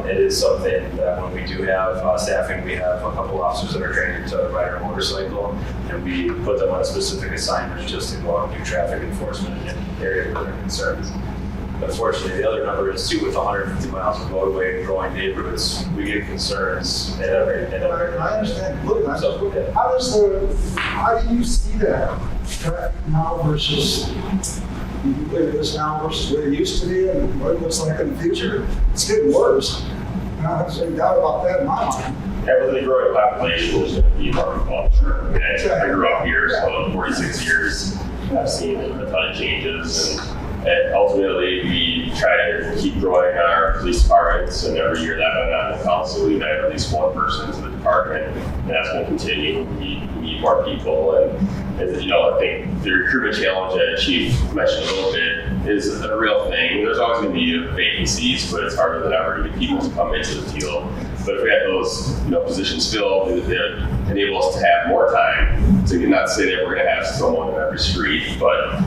It is something that when we do have staffing, we have a couple officers that are trained to ride a motorcycle, and we put them on specific assignments just to go out and do traffic enforcement in areas where there are concerns. Unfortunately, the other number is too, with 150 miles of roadway and growing neighborhoods, we get concerns at every. I understand. Look, how do you see that traffic now versus, you look at this now versus what it used to be and what it looks like in the future? It's getting worse. There's no doubt about that in my mind. Yeah, with the growing population, there's going to be more involved. I grew up here, so in 46 years, I've seen a ton of changes. And ultimately, we try to keep growing our police departments, and every year that went on the council, we've added at least 1 person to the department, and that's going to continue. We need more people, and I think the recruitment challenge that Chief mentioned a little bit is a real thing. There's always going to be vacancies, but it's harder than ever to get people to come into the field. But if we have those positions filled, it enable us to have more time. So not to say that we're going to have someone in every street, but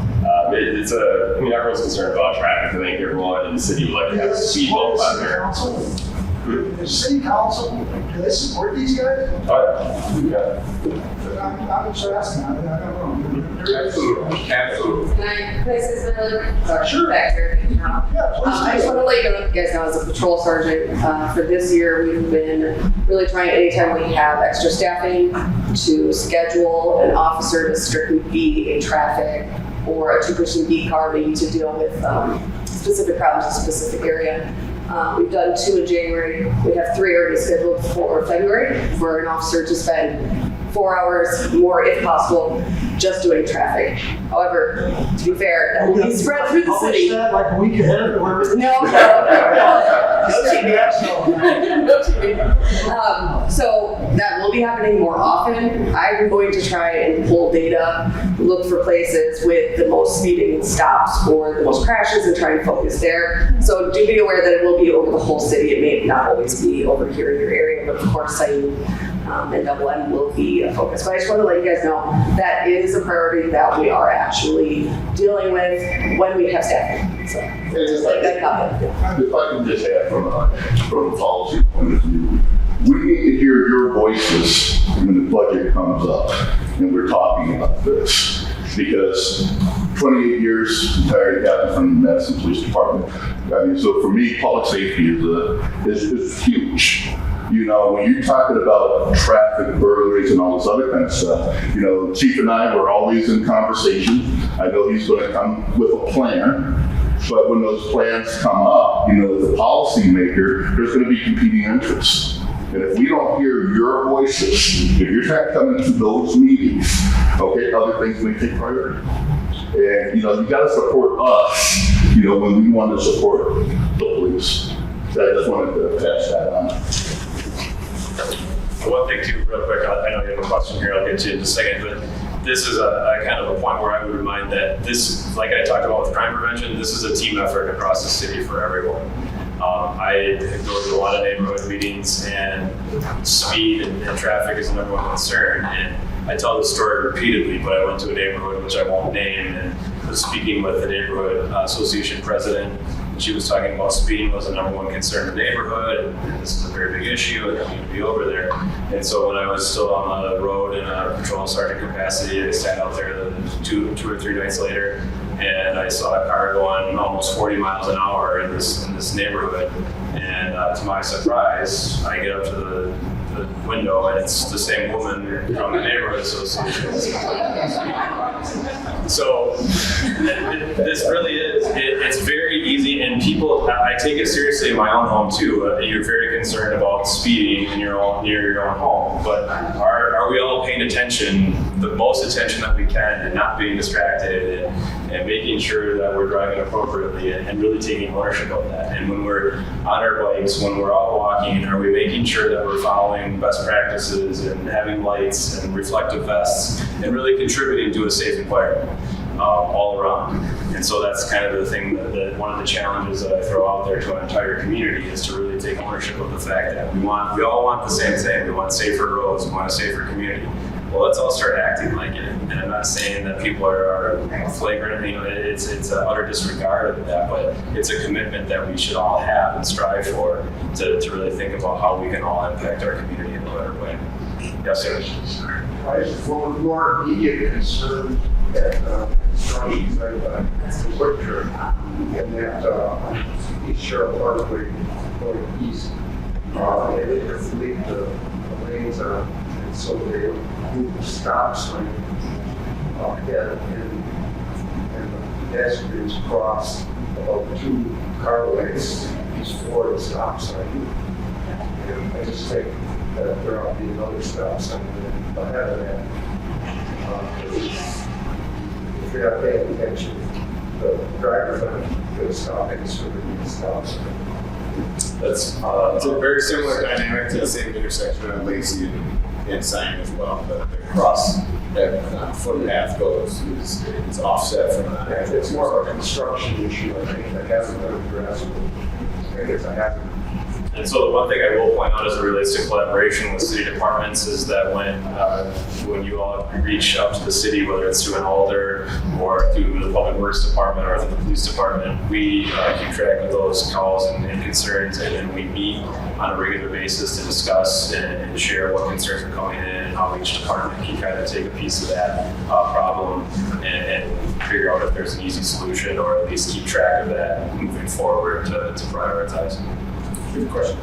everyone's concerned about traffic. I think everyone in the city would like to have a speed bump on there. The city council, do they support these guys? I'm just asking. I don't know. Absolutely. Can I say something really quick? Sorry, Sure. back here. Yeah, please. I just want to let you guys know, as a patrol sergeant, for this year, we've been really trying, anytime we have extra staffing, to schedule an officer to strictly be a traffic or a 2-person beat car, maybe to deal with specific problems in a specific area. We've done 2 in January. We have 3 already scheduled for February for an officer to spend 4 hours more, if possible, just doing traffic. However, to be fair, that will be spread through the city. That like a week ahead or No cheating. No cheating. So that will be happening more often. I'm going to try and pull data, look for places with the most speeding stops or the most crashes, and try and focus there. So do be aware that it will be over the whole city. It may not always be over here in your area, but of course, and Double M will be a focus. But I just want to let you guys know that is a priority that we are actually dealing with when we have staffing. So just like that comment. If I can just add from a policy point of view, we need to hear your voices when the budget comes up and we're talking about this. Because 28 years retired captain from the Madison Police Department. I mean, so for me, public safety is huge. When you're talking about traffic, burglaries, and all this other kind of stuff, Chief and I were always in conversation. I know he's going to come with a plan, but when those plans come up, as a policymaker, there's going to be competing interests. And if we don't hear your voices, if you're not coming to those meetings, okay, other things may take priority. And, you got to support us, when we want to support the police. So I just wanted to pass that on. One thing too, real quick, I know you have a question here, I'll get to in just a second, but this is a kind of a point where I would remind that this, like I talked about with crime prevention, this is a team effort across the city for everyone. I go to a lot of neighborhood meetings, and speed and traffic is the number one concern. And I tell this story repeatedly, but I went to a neighborhood which I won't name and was speaking with the neighborhood association president She was talking about speeding was the number one concern in the neighborhood, and this is a very big issue, and I need to be over there. And so when I was still on the road in a patrol sergeant capacity, I sat out there two or three nights later, and I saw a car going almost 40 miles an hour in this neighborhood. And to my surprise, I get up to the window, and it's the same woman from the neighborhood association. So this really is, it's very easy, and people, I take it seriously in my own home too. You're very concerned about speeding in your own home, but are we all paying attention, the most attention that we can, and not being distracted, and making sure that we're driving appropriately, and really taking ownership of that? And when we're on our bikes, when we're out walking, are we making sure that we're following best practices and having lights and reflective vests and really contributing to a safe environment all around? And so that's kind of the thing that one of the challenges that I throw out there to our entire community is to really take ownership of the fact that we all want the same thing. We want safer roads, we want a safer community. Well, let's all start acting like it. And I'm not saying that people are flagrant, it's an utter disregard of that, but it's a commitment that we should all have and strive for to really think about how we can all impact our community in a better way. Yes, sir. I have one more immediate concern at construction site at Fitchburg, and that East Sheriff Parkway going east. They didn't complete the lanes on, and so they moved the stop sign ahead, and the pedestrians crossed about 2 car lengths before the stop sign. And I just think that there ought to be another stop sign ahead of that. If you're not paying attention, the driver's not going to stop any sooner than the stop sign. That's it's a very similar dynamic to the same intersection on Lacey and Sign as well. The cross that footpath goes is offset from that. It's more of a construction issue, I think, that hasn't been addressed. I think it's a hazard. And so the one thing I will point out as it relates to collaboration with city departments is that when you all reach out to the city, whether it's through an alder or through the public works department or through the police department, we keep track of those calls and concerns, and then we meet on a regular basis to discuss and share what concerns are coming in and how each department can kind of take a piece of that problem and figure out if there's an easy solution, or at least keep track of that moving forward to prioritize. Good question.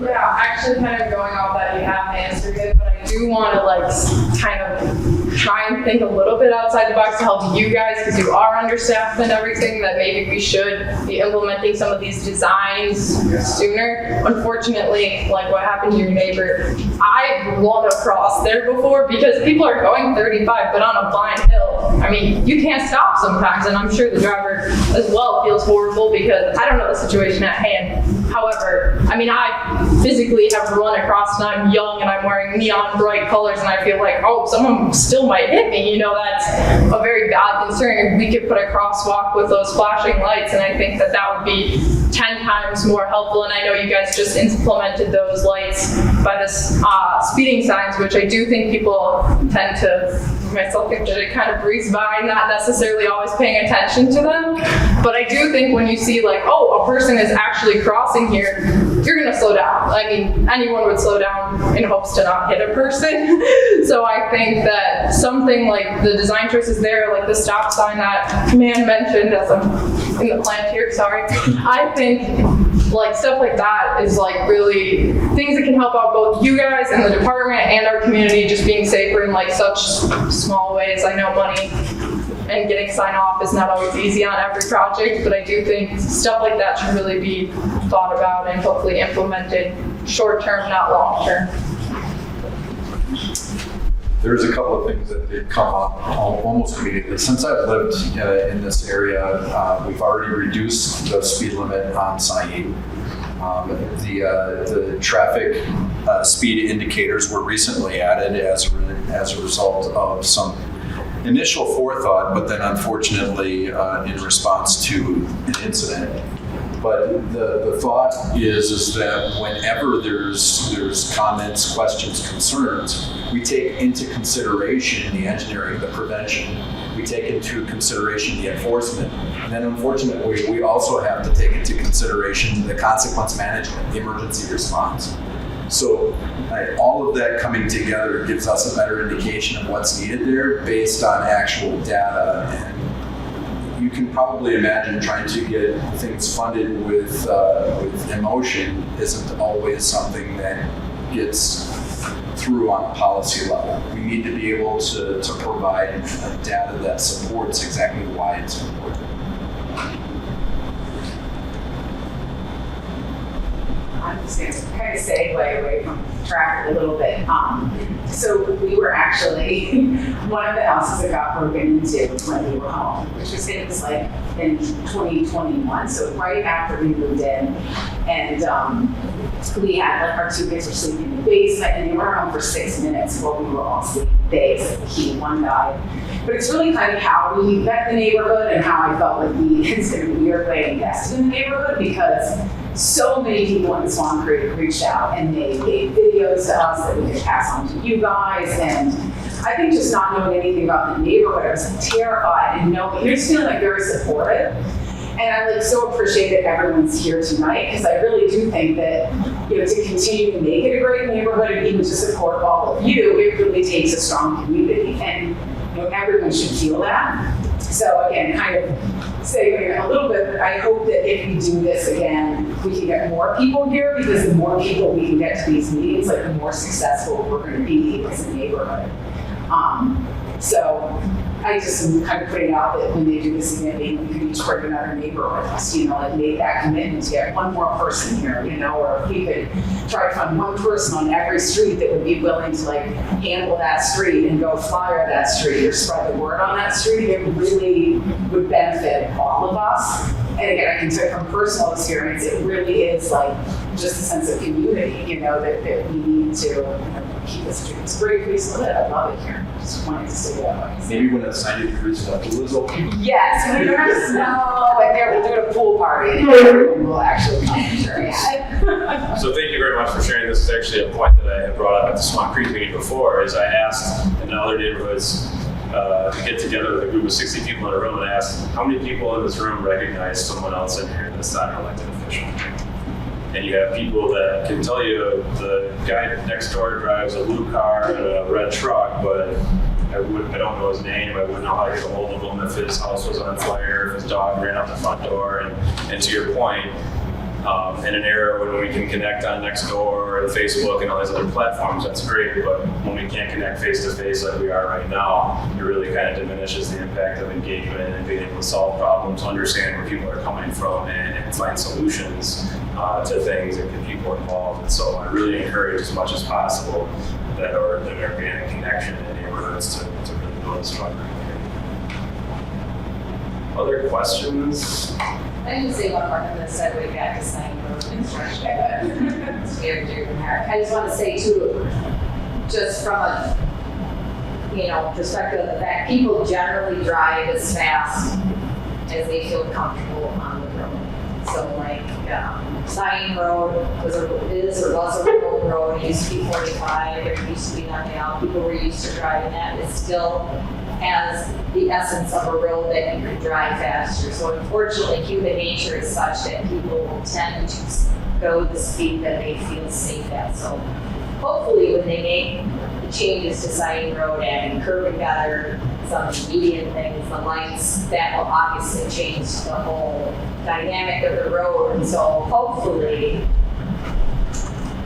Yeah, actually kind of going off that, you have answered it, but I do want to kind of try and think a little bit outside the box to help you guys, because you are understaffed and everything, that maybe we should be implementing some of these designs sooner. Unfortunately, like what happened to your neighbor, I've run across there before because people are going 35, but on a blind hill. I mean, you can't stop sometimes, and I'm sure the driver as well feels horrible because I don't know the situation at hand. However, I mean, I physically have run across, and I'm young and I'm wearing neon bright colors, and I feel like, oh, someone still might hit me. You know, that's a very bad concern. If we could put a crosswalk with those flashing lights, and I think that that would be 10 times more helpful. And I know you guys just implemented those lights by this speeding signs, which I do think people tend to, myself, think that it kind of breeze by, not necessarily always paying attention to them. But I do think when you see like, oh, a person is actually crossing here, you're gonna slow down. I mean, anyone would slow down in hopes to not hit a person. So I think that something like the design choices there, like the stop sign that man mentioned, as I'm in the plant here, sorry. I think like stuff like that is like really things that can help out both you guys and the department and our community just being safer in like such small ways. I know money and getting sign off is not always easy on every project, but I do think stuff like that should really be thought about and hopefully implemented short term, not long term. There's a couple of things that did come up almost immediately. Since I've lived in this area, we've already reduced the speed limit on Said. The traffic speed indicators were recently added as a result of some initial forethought, but then unfortunately in response to an incident. But the thought is that whenever there's comments, questions, concerns, we take into consideration the engineering, the prevention, We take into consideration the enforcement. And then unfortunately, we also have to take into consideration the consequence management, the emergency response. So all of that coming together gives us a better indication of what's needed there based on actual data. And you can probably imagine trying to get things funded with emotion isn't always something that gets through on a policy level. We need to be able to provide data that supports exactly why it's important. I'm just going to kind of segue away from traffic a little bit. So we were actually one of the houses that got broken into when we were home, which was like in 2021, so right after we moved in. And we had like our two kids were sleeping in the basement, and they were home for 6 minutes while we were all sleeping. They except one died. But it's really kind of how we met the neighborhood and how I felt like we were playing invested in the neighborhood, because so many people in Swan Creek reached out and they gave videos to us that we could pass on to you guys. And I think just not knowing anything about the neighborhood, I was like terrified, and you're just feeling like very supportive. And I like so appreciate that everyone's here tonight, because I really do think that, to continue to make it a great neighborhood and even to support all of you, it really takes a strong community, and everyone should feel that. So again, kind of segueing a little bit, but I hope that if we do this again, we can get more people here, because the more people we can get to these meetings, like the more successful we're going to be as a neighborhood. So I just am kind of putting out that when they do this again, maybe we could each bring another neighbor with us, like make that commitment to get one more person here, or if we could try to find one person on every street that would be willing to like handle that street and go flyer that street or spread the word on that street, it really would benefit all of us. And again, I can say from personal experience, it really is like just a sense of community, that we need to keep the streets great place to live. I love it here. Just wanted to say that. Maybe when it's 90 degrees and the pool is open. Yes, when you have snow and they're doing a pool party, and everyone will actually come and share. Yeah. So thank you very much for sharing. This is actually a point that I had brought up at the Swan Creek meeting before, is I asked in other neighborhoods to get together with a group of 60 people in a room, and I asked, how many people in this room recognize someone else in here that's not an elected official? And you have people that can tell you the guy next door drives a blue car and a red truck, but I don't know his name. I wouldn't know how to get a hold of him if his house was on fire, if his dog ran out the front door. And to your point, in an era when we can connect on Nextdoor and Facebook and all these other platforms, that's great. But when we can't connect face to face like we are right now, it really kind of diminishes the impact of engagement and being able to solve problems, understand where people are coming from, and find solutions to things and get people involved. And so I really encourage as much as possible that organic connection in neighborhoods to really build a strong community. Other questions? I just say one more thing that segue back to sign road construction. I just want to say too, just from a perspective of the fact, people generally drive as fast as they feel comfortable on the road. So like Sign Road was a remote road. It used to be 45. There used to be nothing else. People were used to driving that. It still has the essence of a road that you could drive faster. So unfortunately, human nature is such that people will tend to go the speed that they feel safe at. So hopefully when they make the changes to Sign Road and curb and gutter, some median things, the lights, that will obviously change the whole dynamic of the road. And so hopefully,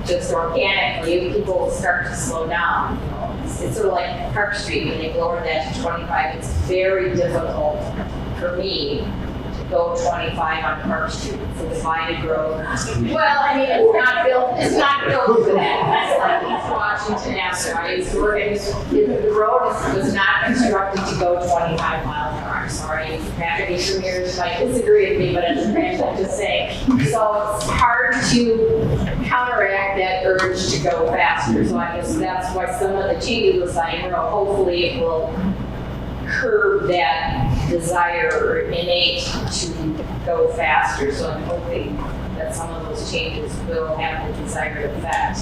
just organically, people will start to slow down. It's sort of like Park Street, when they lowered that to 25. It's very difficult for me to go 25 on Park Street. It's a divided road. Well, I mean, it's not built for that. It's like East Washington Avenue. The road was not constructed to go 25 miles an hour. I'm sorry, Matthew from here might disagree with me, but I'm just saying. So it's hard to counteract that urge to go faster. So I guess that's why some of the changes with Sign Road, hopefully it will curb that desire or innate to go faster. So I'm hoping that some of those changes will have the desired effect.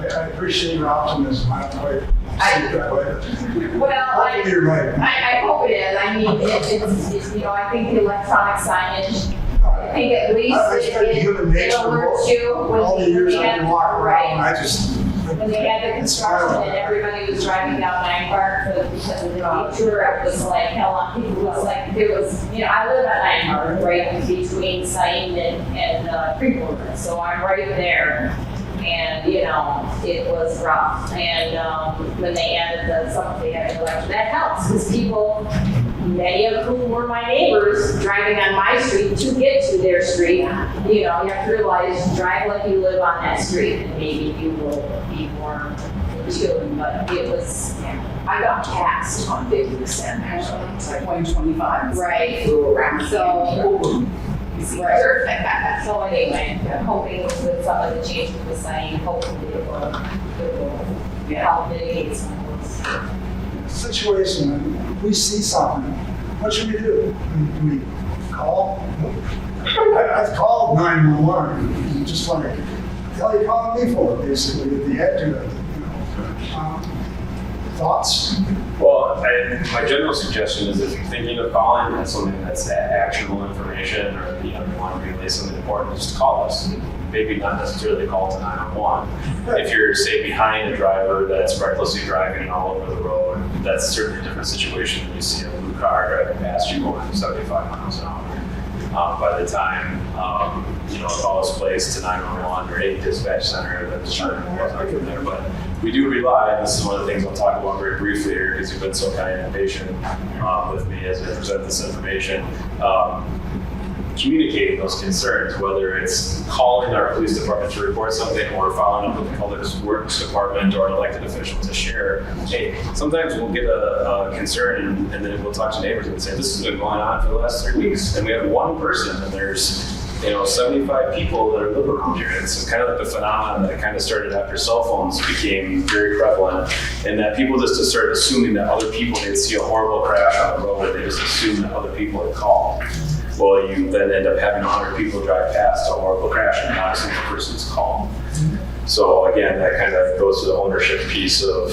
I appreciate your optimism. I don't quite see it that way. Well, Hopefully you're right. I hope it is. I mean, it's, you know, I think the electronic signage, I think at least I expect human nature alerts you when all the they years I've had, been walking around, right. I just. When they had the construction and everybody was driving down 9 Park because of the detour, it was like hell on people. It was like, it was, you know, I live at 9 Park, right between Sight and Freeport. So I'm right there. And, you know, it was rough. And when they added they had the election, that helps because people, many of whom were my neighbors, driving on my street to get to their street, you know, you have to realize, drive like you live on that street and maybe you will be more in tune. But it was, I got taxed on 50% actually. It's like 125. right. Flew around. So, Right. So anyway, I'm hoping with some of the changes with the sign, hopefully it will help mitigate some of those. Situation, we see something, what should we do? Do we call? I've called 911, just like, the hell are you calling me for, basically, if you had to, you know. Thoughts? Well, my general suggestion is if you're thinking of calling, that's something that's actionable information, or you want to relay something important, just call us. Maybe not necessarily call to 911. If you're, say, behind a driver that's recklessly driving all over the road, that's certainly a different situation than you see a blue car driving past you going 75 miles an hour. By the time a call is placed to 911 or a dispatch center, that's sure from there. But we do rely, and this is one of the things I'll talk about very briefly here, because you've been so kind and patient with me as I present this information. Communicating those concerns, whether it's calling our police department to report something or following up with the public works department or an elected official to share. Hey, sometimes we'll get a concern and then we'll talk to neighbors and say, this has been going on for the last 3 weeks. And we have one person and there's 75 people that live around here. It's kind of like the phenomenon that kind of started after cell phones became very prevalent, and that people just started assuming that other people, they'd see a horrible crash on the road, and they just assume that other people had called. Well, you then end up having 100 people drive past a horrible crash and not a single person's called. So again, that kind of goes to the ownership piece of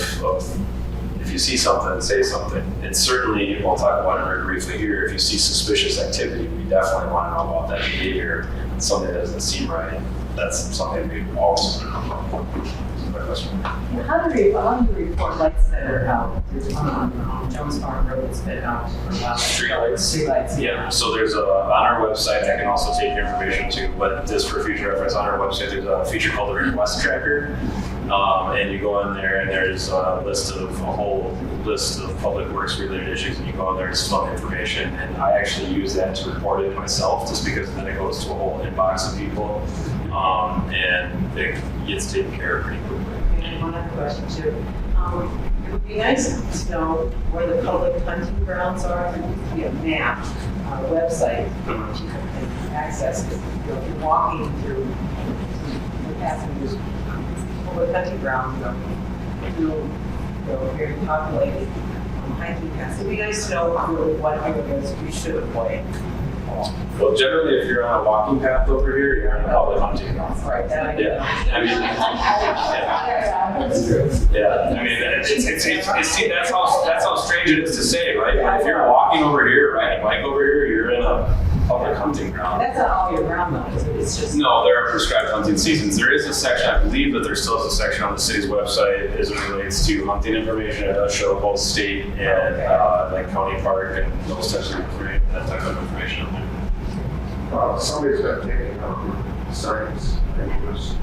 if you see something, say something. And certainly, we'll talk about it very briefly here, if you see suspicious activity, we definitely want to know about that behavior. It's something that doesn't seem right. That's something we always want to know about. How do you report lights that are out? There's one on Jones Farm Road that's been out for a while. Streetlights. Yeah, so there's on our website, I can also take your information too, but just for future reference, on our website, there's a feature called the Request Tracker. And you go in there and there's a whole list of public works related issues, and you go in there, it's fun information. And I actually use that to report it myself, just because then it goes to a whole inbox of people. And it gets taken care of pretty quickly. And one other question too. It would be nice to know where the public hunting grounds are. There needs to be a map on a website that you can access. If you're walking through the passengers public hunting ground, very populated hiking paths. It'd be nice to know really what areas we should avoid. Well, generally, if you're on a walking path over here, you're on a public hunting ground. Right. That's how strange it is to say, right? But if you're walking over here, riding a bike over here, you're in a public hunting ground. That's not all year round though, it's just. No, there are prescribed hunting seasons. There is a section, I believe that there still is a section on the city's website as it relates to hunting information. It does show both state and like county park and those types of information, that type of information on there. Somebody's got taken out signs and it was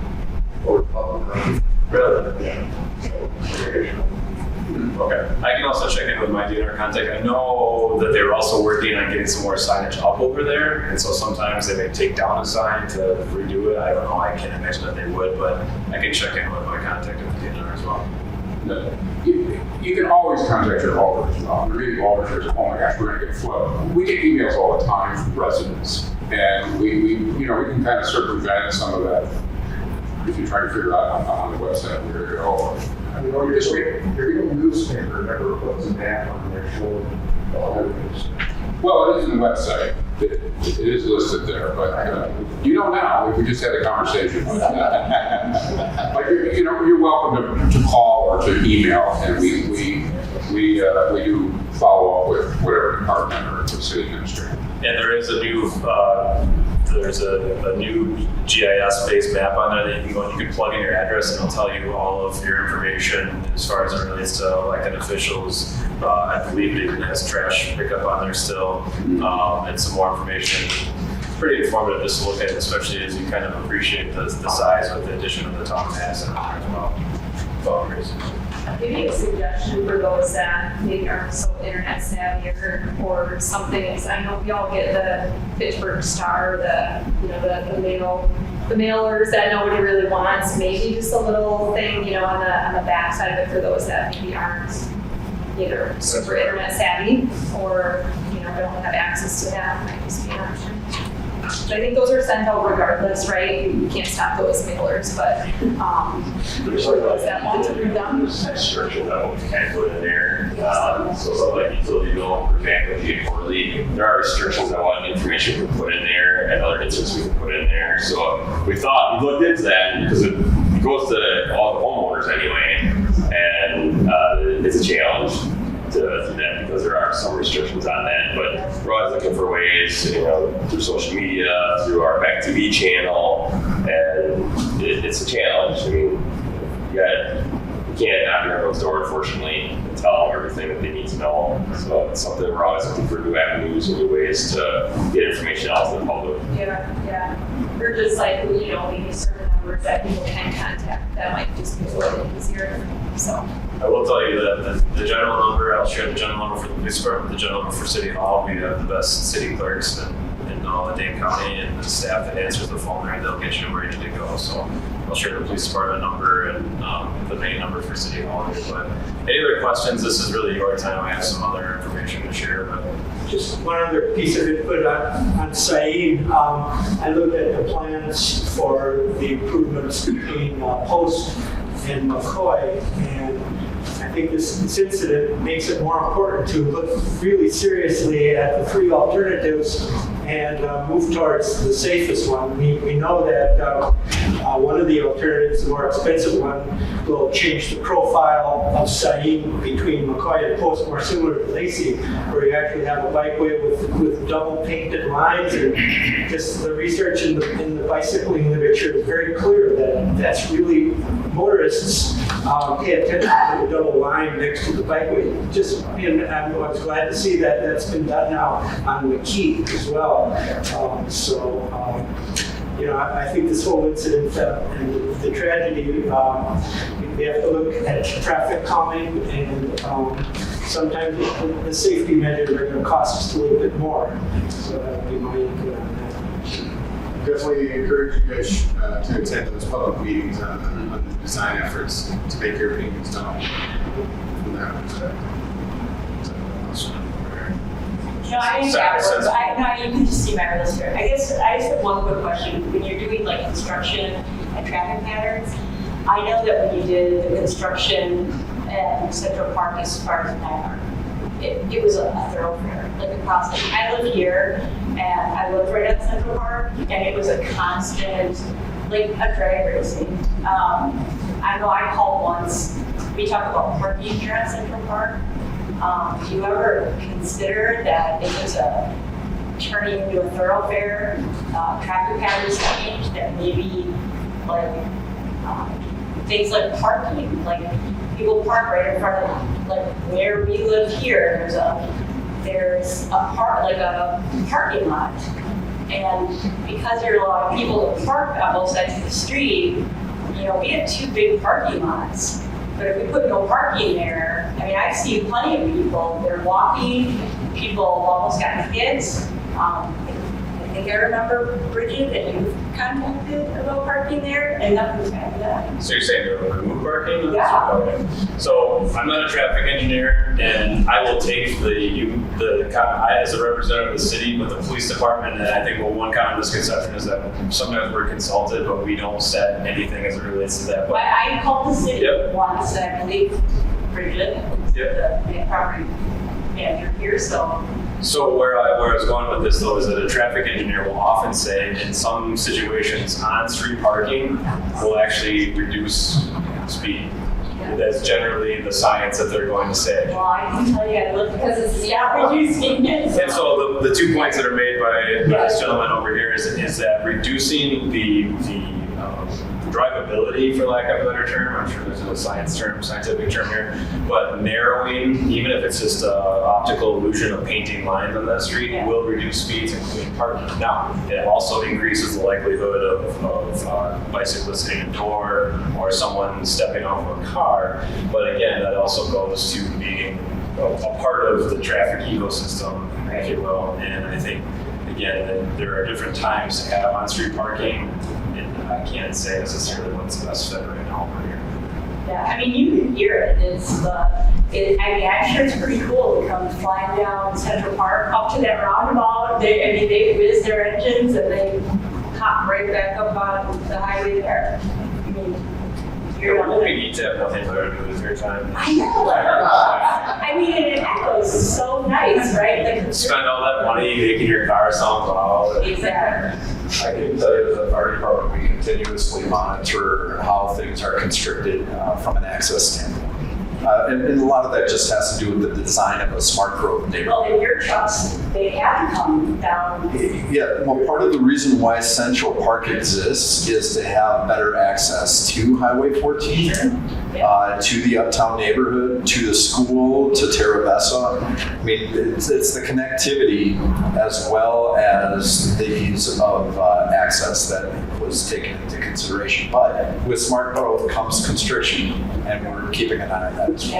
for public. Really? Yeah. Okay. I can also check in with my dealer contact. I know that they're also working on getting some more signage up over there, and so sometimes they may take down a sign to redo it. I don't know. I can't imagine that they would, but I can check in with my contact at the dealer as well. You can always contact your haulers. The reading haulers says, oh my gosh, we're going to get flooded. We get emails all the time from residents, and we can kind of circumvent some of that if you try to figure out on the website where to go. I mean, or just your newspaper never puts a map on their shoulder. Well, it is in the website. it is listed there, but you know now, we just had a conversation. But you're welcome to call or to email, and we do follow up with whatever department or the city administrator. And there is a new GIS-based map on there that you can go and you can plug in your address and it'll tell you all of your information as far as it relates to elected officials. I believe it even has trash pickup on there still, and some more information. It's pretty informative just to look at, especially as you kind of appreciate the size with the addition of the town mass in there as well. Maybe a suggestion for those that maybe aren't so internet savvy or something is, I know we all get the Fitchburg Star, the mailers that nobody really wants. Maybe just a little thing, on the back side of it for those that maybe aren't either super internet savvy or don't have access to that. Might just be an option. But I think those are sent out regardless, right? You can't stop those mailers, but There's for those that want to read them. Restrictions on what you can put in there. So like utility bill, for example, if you get quarterly, there are restrictions on what information we can put in there and other instances we can put in there. So we looked into that because it goes to all the homeowners anyway, and it's a challenge to that because there are some restrictions on that. But we're always looking for ways, through social media, through our Back TV channel, and it's a challenge. I mean, you can't knock on everyone's door, unfortunately, and tell them everything that they need to know. So it's something we're always looking for new avenues and new ways to get information out to the public. Yeah. Or just like, maybe certain numbers that people can contact. That might just be a little easier. So. I will tell you that the general number, I'll share the general number for the police department, the general number for City Hall. We have the best city clerks in all of Dane County, and the staff that answers the phone there, they'll get you ready to go. So I'll share the police department number and the main number for City Hall. But any other questions? This is really your time. I have some other information to share. But Just one other piece of input on Said. I looked at the plans for the improvements between Post and McCoy, and I think this incident makes it more important to look really seriously at the three alternatives and move towards the safest one. We know that one of the alternatives, the more expensive one, will change the profile of Said between McCoy and Post, more similar to Lacey, where you actually have a bikeway with double painted lines. And just the research in the bicycling literature is very clear that that's really motorists pay attention to the double line next to the bikeway. And I was glad to see that that's been done now on the Key as well. I think this whole incident and the tragedy, we have to look at traffic calming, and sometimes the safety measures are going to cost us a little bit more. So that would be my input on that. Definitely encourage you guys to attend those public meetings on the design efforts to make your opinions known from that perspective. No, I didn't have one. You can just see my list here. I guess I just have one quick question. When you're doing like construction and traffic patterns, I know that when you did the construction at Central Park as far as Nagger, it was a thoroughfare, like across the, I live here and I lived right at Central Park, and it was a constant, like a drag racing. I know I called once, we talked about parking here at Central Park. Do you ever consider that it was turning into a thoroughfare, traffic patterns change, that maybe like things like parking, like people park right in front of, like where we live here, there's a parking lot, and because there are a lot of people that park on both sides of the street, we have two big parking lots. But if we put no parking there, I mean, I've seen plenty of people, they're walking, people almost got kids. I think I remember, Bridget, that you contacted about parking there, and nothing's happened to that. So you're saying to remove parking? Yeah. Okay. So I'm not a traffic engineer, and I will take as a representative of the city with the police department, and I think one common misconception is that sometimes we're consulted, but we don't set anything as it relates to that. But I called the city Yep. once, and I believe Bridget, the property manager here, so So where I was going with this though is that a traffic engineer will often say in some situations on-street parking will actually reduce speed. That's generally the science that they're going to say. Well, I can tell you, I look because it's reducing it. And so the 2 points that are made by this gentleman over here is that reducing the drivability, for lack of a better term, I'm sure there's a scientific term here, but narrowing, even if it's just an optical illusion of painting lines on that street, will reduce speeds, including parking. Now, it also increases the likelihood of bicyclists hitting a door or someone stepping off of a car, but again, that also goes to being a part of the traffic ecosystem, if you will, and I think, again, that there are different times to have on-street parking. I can't say necessarily what's the best fit right now over here. Yeah, I mean, you can hear it. I'm sure it's pretty cool to come flying down Central Park up to that roundabout. They whiz their engines and they hop right back up on the highway there. I mean, you're It would be neat to have nothing better to do with your time. I know. I mean, and it echoes so nice, right? Like, Spend all that money making your car sound loud. exactly. I can tell you as a fire department, we continuously monitor how things are constricted from an access standpoint. And a lot of that just has to do with the design of a smart growth Well, neighborhood. in your trucks, they have to come down. Yeah, well, part of the reason why Central Park exists is to have better access to Highway 14, to the uptown neighborhood, to the school, to Terravesa. I mean, it's the connectivity as well as the ease of access that was taken into consideration. But with smart growth comes constriction, and we're keeping an eye on that as well.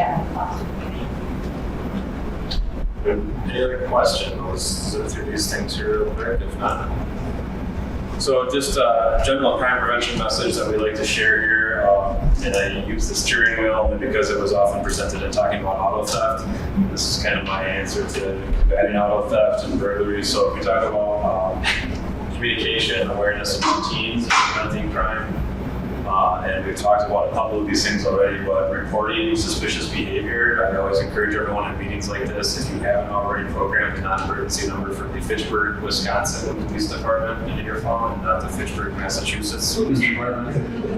Yeah. Any other questions? We'll zip through these things here real quick, if not. So just a general crime prevention message that we like to share here, and I use the steering wheel only because it was often presented in talking about auto theft. This is kind of my answer to combating auto theft and burglary. So if we talk about communication, awareness of routines, and preventing crime, and we've talked about a couple of these things already, but reporting suspicious behavior, I always encourage everyone in meetings like this, if you haven't already programmed a non-emergency number for the Fitchburg, Wisconsin Police Department into your phone, and not the Fitchburg, Massachusetts Police Department,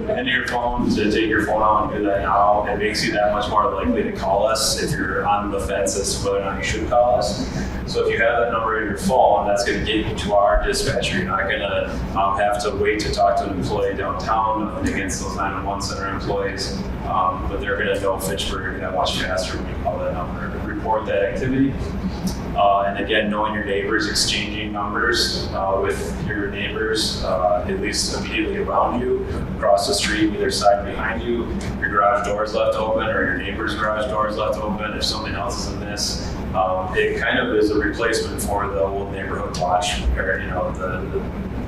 into your phone, to take your phone out and do that now. It makes you that much more likely to call us if you're on the fence as to whether or not you should call us. So if you have that number in your phone, that's going to get you to our dispatcher. You're not going to have to wait to talk to an employee downtown against those 911 center employees, but they're going to know Fitchburg that much faster when you call that number to report that activity. And again, knowing your neighbors, exchanging numbers with your neighbors, at least immediately around you, across the street, either side behind you, your garage door is left open or your neighbor's garage door is left open, if something else is amiss. It kind of is a replacement for the old neighborhood watch, or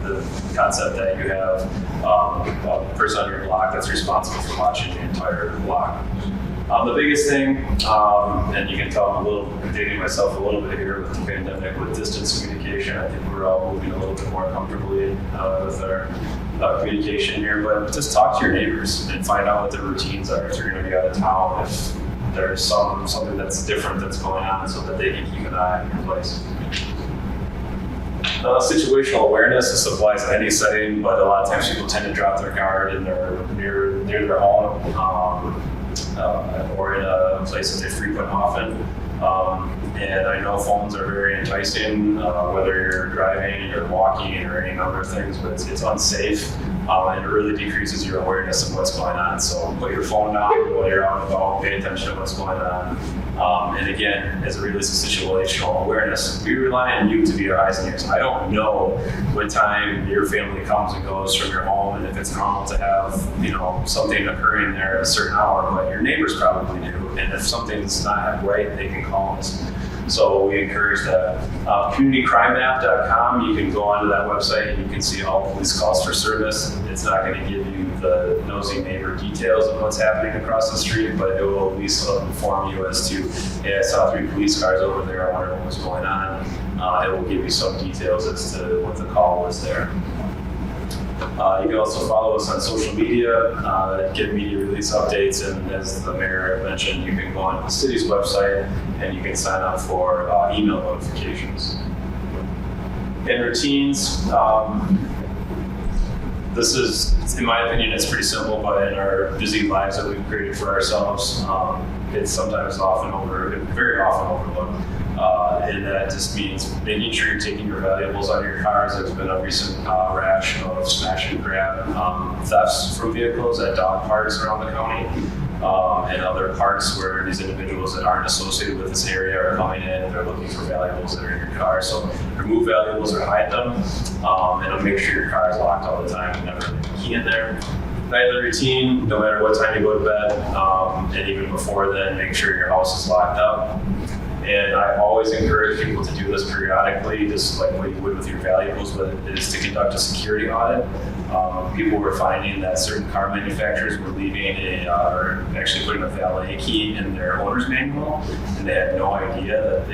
the concept that you have a person on your block that's responsible for watching the entire block. The biggest thing, and you can tell I'm dating myself a little bit here with the pandemic, with distance communication. I think we're all moving a little bit more comfortably with our communication here, but just talk to your neighbors and find out what their routines are if you're going to be out of town, if there's something that's different that's going on, so that they can keep an eye on your place. Situational awareness, this applies in any setting, but a lot of times people tend to drop their guard and they're near their home or in a place that they frequent often. And I know phones are very enticing, whether you're driving or walking or any number of things, but it's unsafe. And it really decreases your awareness of what's going on. So put your phone down while you're out and about, pay attention to what's going on. And again, as it relates to situational awareness, we rely on you to be our eyes and ears. I don't know what time your family comes and goes from your home, and if it's normal to have, something occurring there at a certain hour, but your neighbors probably do. And if something's not right, they can call us. So we encourage that. CommunityCrimeMap.com, you can go onto that website and you can see all police calls for service. It's not going to give you the nosy neighbor details of what's happening across the street, but it will at least inform you as to, hey, I saw 3 police cars over there, I wonder what was going on. It will give you some details as to what the call was there. You can also follow us on social media, get media release updates, and as the mayor mentioned, you can go on the city's website and you can sign up for email notifications. And routines, this is, in my opinion, it's pretty simple, but in our busy lives that we've created for ourselves, it's sometimes very often overlooked. And that just means making sure you're taking your valuables out of your cars. There's been a recent rash of smash and grab thefts from vehicles at dog parks around the county. And other parks where these individuals that aren't associated with this area are coming in and they're looking for valuables that are in your car. So remove valuables or hide them, and make sure your car is locked all the time and never leave a key in there. Nightly routine, no matter what time you go to bed, and even before then, make sure your house is locked up. And I always encourage people to do this periodically, just like what you would with your valuables, but it is to conduct a security audit. People were finding that certain car manufacturers were leaving or actually putting a valet key in their owner's manual, and they had no idea that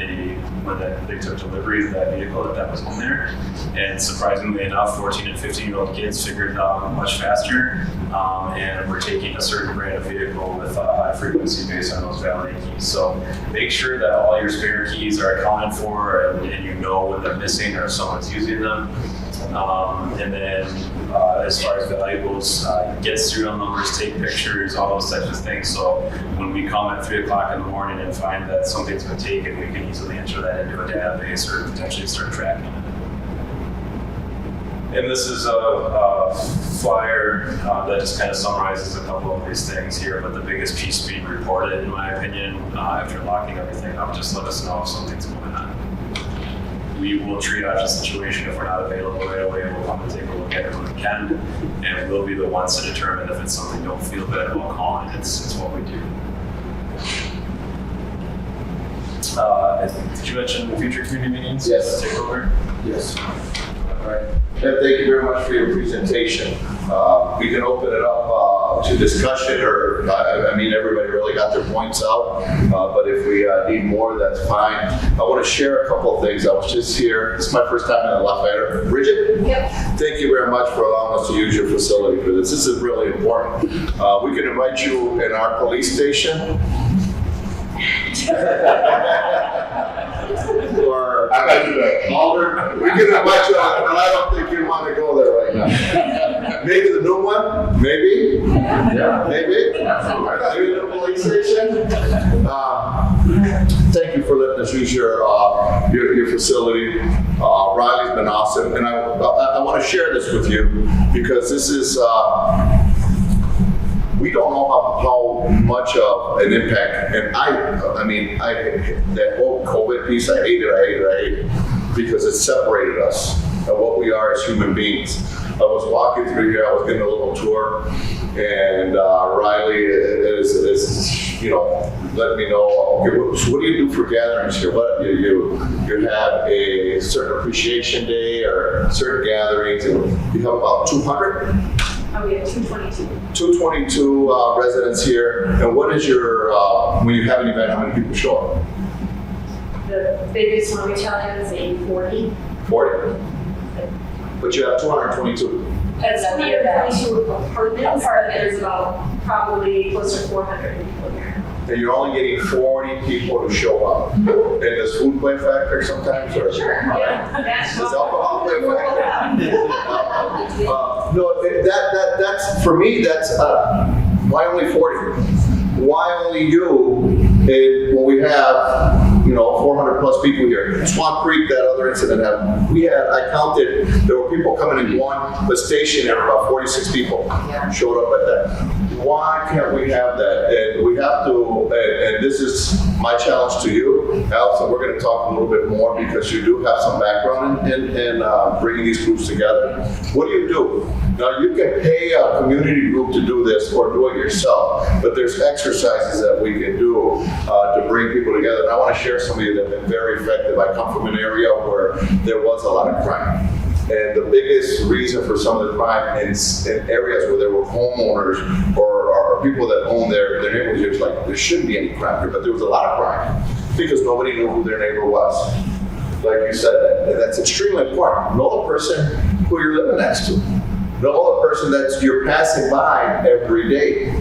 when they took delivery of that vehicle, that was in there. And surprisingly enough, 14 and 15-year-old kids figured it out much faster, and were taking a certain brand of vehicle with a high frequency based on those valet keys. So make sure that all your spare keys are accounted for, and you know when they're missing or if someone's using them. And then as far as valuables, get serial numbers, take pictures, all those types of things. So when we come at 3 o'clock in the morning and find that something's been taken, we can easily enter that into a database or potentially start tracking it. And this is a flyer that just kind of summarizes a couple of these things here, but the biggest piece being reported, in my opinion, after locking everything up, just let us know if something's going on. We will triage the situation. If we're not available right away, we'll come and take a look at it when we can, and we'll be the ones to determine if it's something you don't feel bad about calling. It's what we do. Did you mention future community meetings? Yes. Take over? Yes. All right. And thank you very much for your presentation. We can open it up to discussion, or I mean, everybody really got their points out, but if we need more, that's fine. I want to share a couple of things. I was just here. This is my first time in Lafayette. Bridget? Yep. Thank you very much for allowing us to use your facility for this. This is really important. We can invite you in our police station. Or I got you that Alder. We can invite you out, but I don't think you want to go there right now. Maybe the new one? Maybe? Yeah. Maybe? Maybe the police station? Thank you for letting us use your facility. Riley's been awesome, and I want to share this with you because this is we don't know how much of an impact, and I mean, that whole COVID piece, I hate it, because it separated us and what we are as human beings. I was walking through here, I was getting a little tour, and Riley is letting me know, okay, so what do you do for gatherings here? What you have a certain appreciation day or certain gatherings, and you have about 200? Oh, we have 222. 222 residents here. And what is your, when you have an event, how many people show up? The biggest one we tell him is 840. 40. But you have 222. That's 222 apartments, but there's about probably close to 400 people here. And you're only getting 40 people to show up. And does food play a factor sometimes? Or? Sure, yeah. Does alcohol play a factor? No, that's, for me, that's, why only 40? Why only you, when we have, 400 plus people here? Swan Creek, that other incident happened. I counted, there were people coming in the station there, about 46 people showed up at that. Why can't we have that? And we have to, and this is my challenge to you, Allison, we're going to talk a little bit more because you do have some background in bringing these groups together. What do you do? Now, you can pay a community group to do this or do it yourself, but there's exercises that we can do to bring people together. And I want to share some of you that have been very effective. I come from an area where there was a lot of crime. And the biggest reason for some of the crime in areas where there were homeowners or people that own their neighborhoods, it was like, there shouldn't be any crime here, but there was a lot of crime because nobody knew who their neighbor was. Like you said, that's extremely important. Know the person who you're living next to. the other person that you're passing by every day.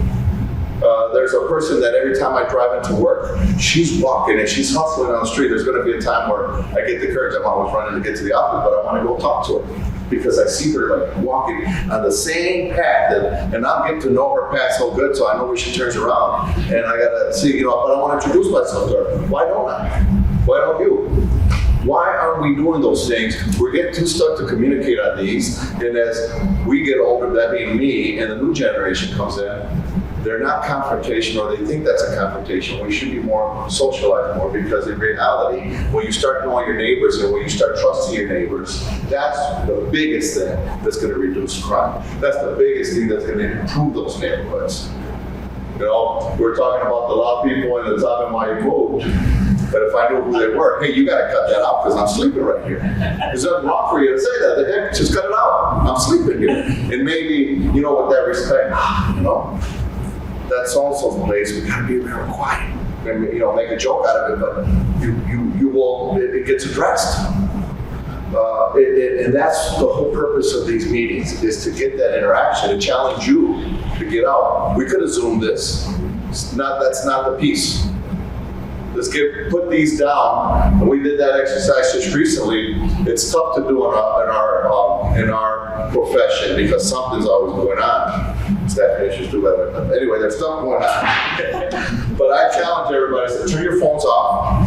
There's a person that every time I drive into work, she's walking and she's hustling on the street. There's going to be a time where I get the courage. I'm always running to get to the office, but I want to go talk to her because I see her like walking on the same path, and I'm getting to know her path so good, so I know where she turns around, and I gotta see, but I want to introduce myself to her. Why don't I? Why don't you? Why aren't we doing those things? We're getting too stuck to communicate on these, and as we get older, that being me, and the new generation comes in, they're not confrontational, or they think that's a confrontation. We should be more socialized more, because in reality, when you start knowing your neighbors and when you start trusting your neighbors, that's the biggest thing that's going to reduce crime. That's the biggest thing that's going to improve those neighborhoods. We're talking about the loud people and the top of my moved. But if I knew who they were, hey, you got to cut that out because I'm sleeping right here. There's nothing wrong for you to say that. The heck, just cut it out. I'm sleeping here. And maybe, with that respect, that's also a place we got to be real quiet. And, make a joke out of it, but you will, it gets addressed. And that's the whole purpose of these meetings, is to get that interaction and challenge you to get out. We could have Zoomed this. That's not the piece. Let's put these down. And we did that exercise just recently. It's tough to do in our profession because something's always going on. Staff issues do that. Anyway, there's stuff going on. But I challenge everybody to turn your phones off,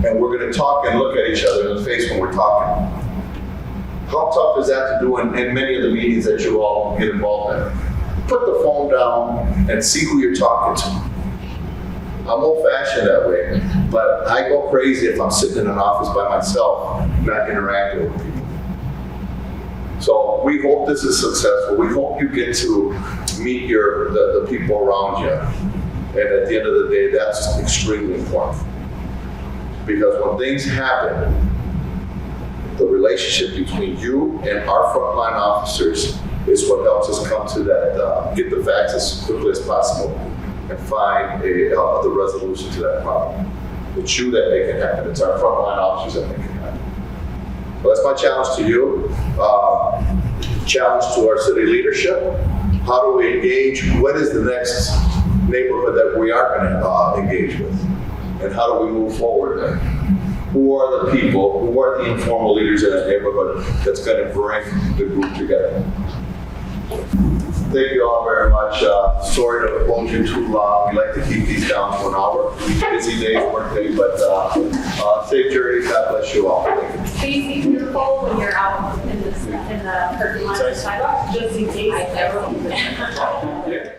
and we're going to talk and look at each other in the face when we're talking. How tough is that to do in many of the meetings that you all get involved in? Put the phone down and see who you're talking to. I'm old-fashioned that way, but I go crazy if I'm sitting in an office by myself, not interacting with people. So we hope this is successful. We hope you get to meet the people around you. And at the end of the day, that's extremely important. Because when things happen, the relationship between you and our frontline officers is what helps us come to that, get the facts as quickly as possible and find the resolution to that problem. It's you that make it happen. It's our frontline officers that make it happen. So that's my challenge to you. Challenge to our city leadership. How do we engage? What is the next neighborhood that we are going to engage with? And how do we move forward there? Who are the people, who are the informal leaders in that neighborhood that's going to bring the group together? Thank you all very much. Sorry to hold you too long. We like to keep these down to an hour. Busy day, work day, but safe journey. God bless you all. Please be careful when you're out in the parking lot or sidewalk, just in case everyone.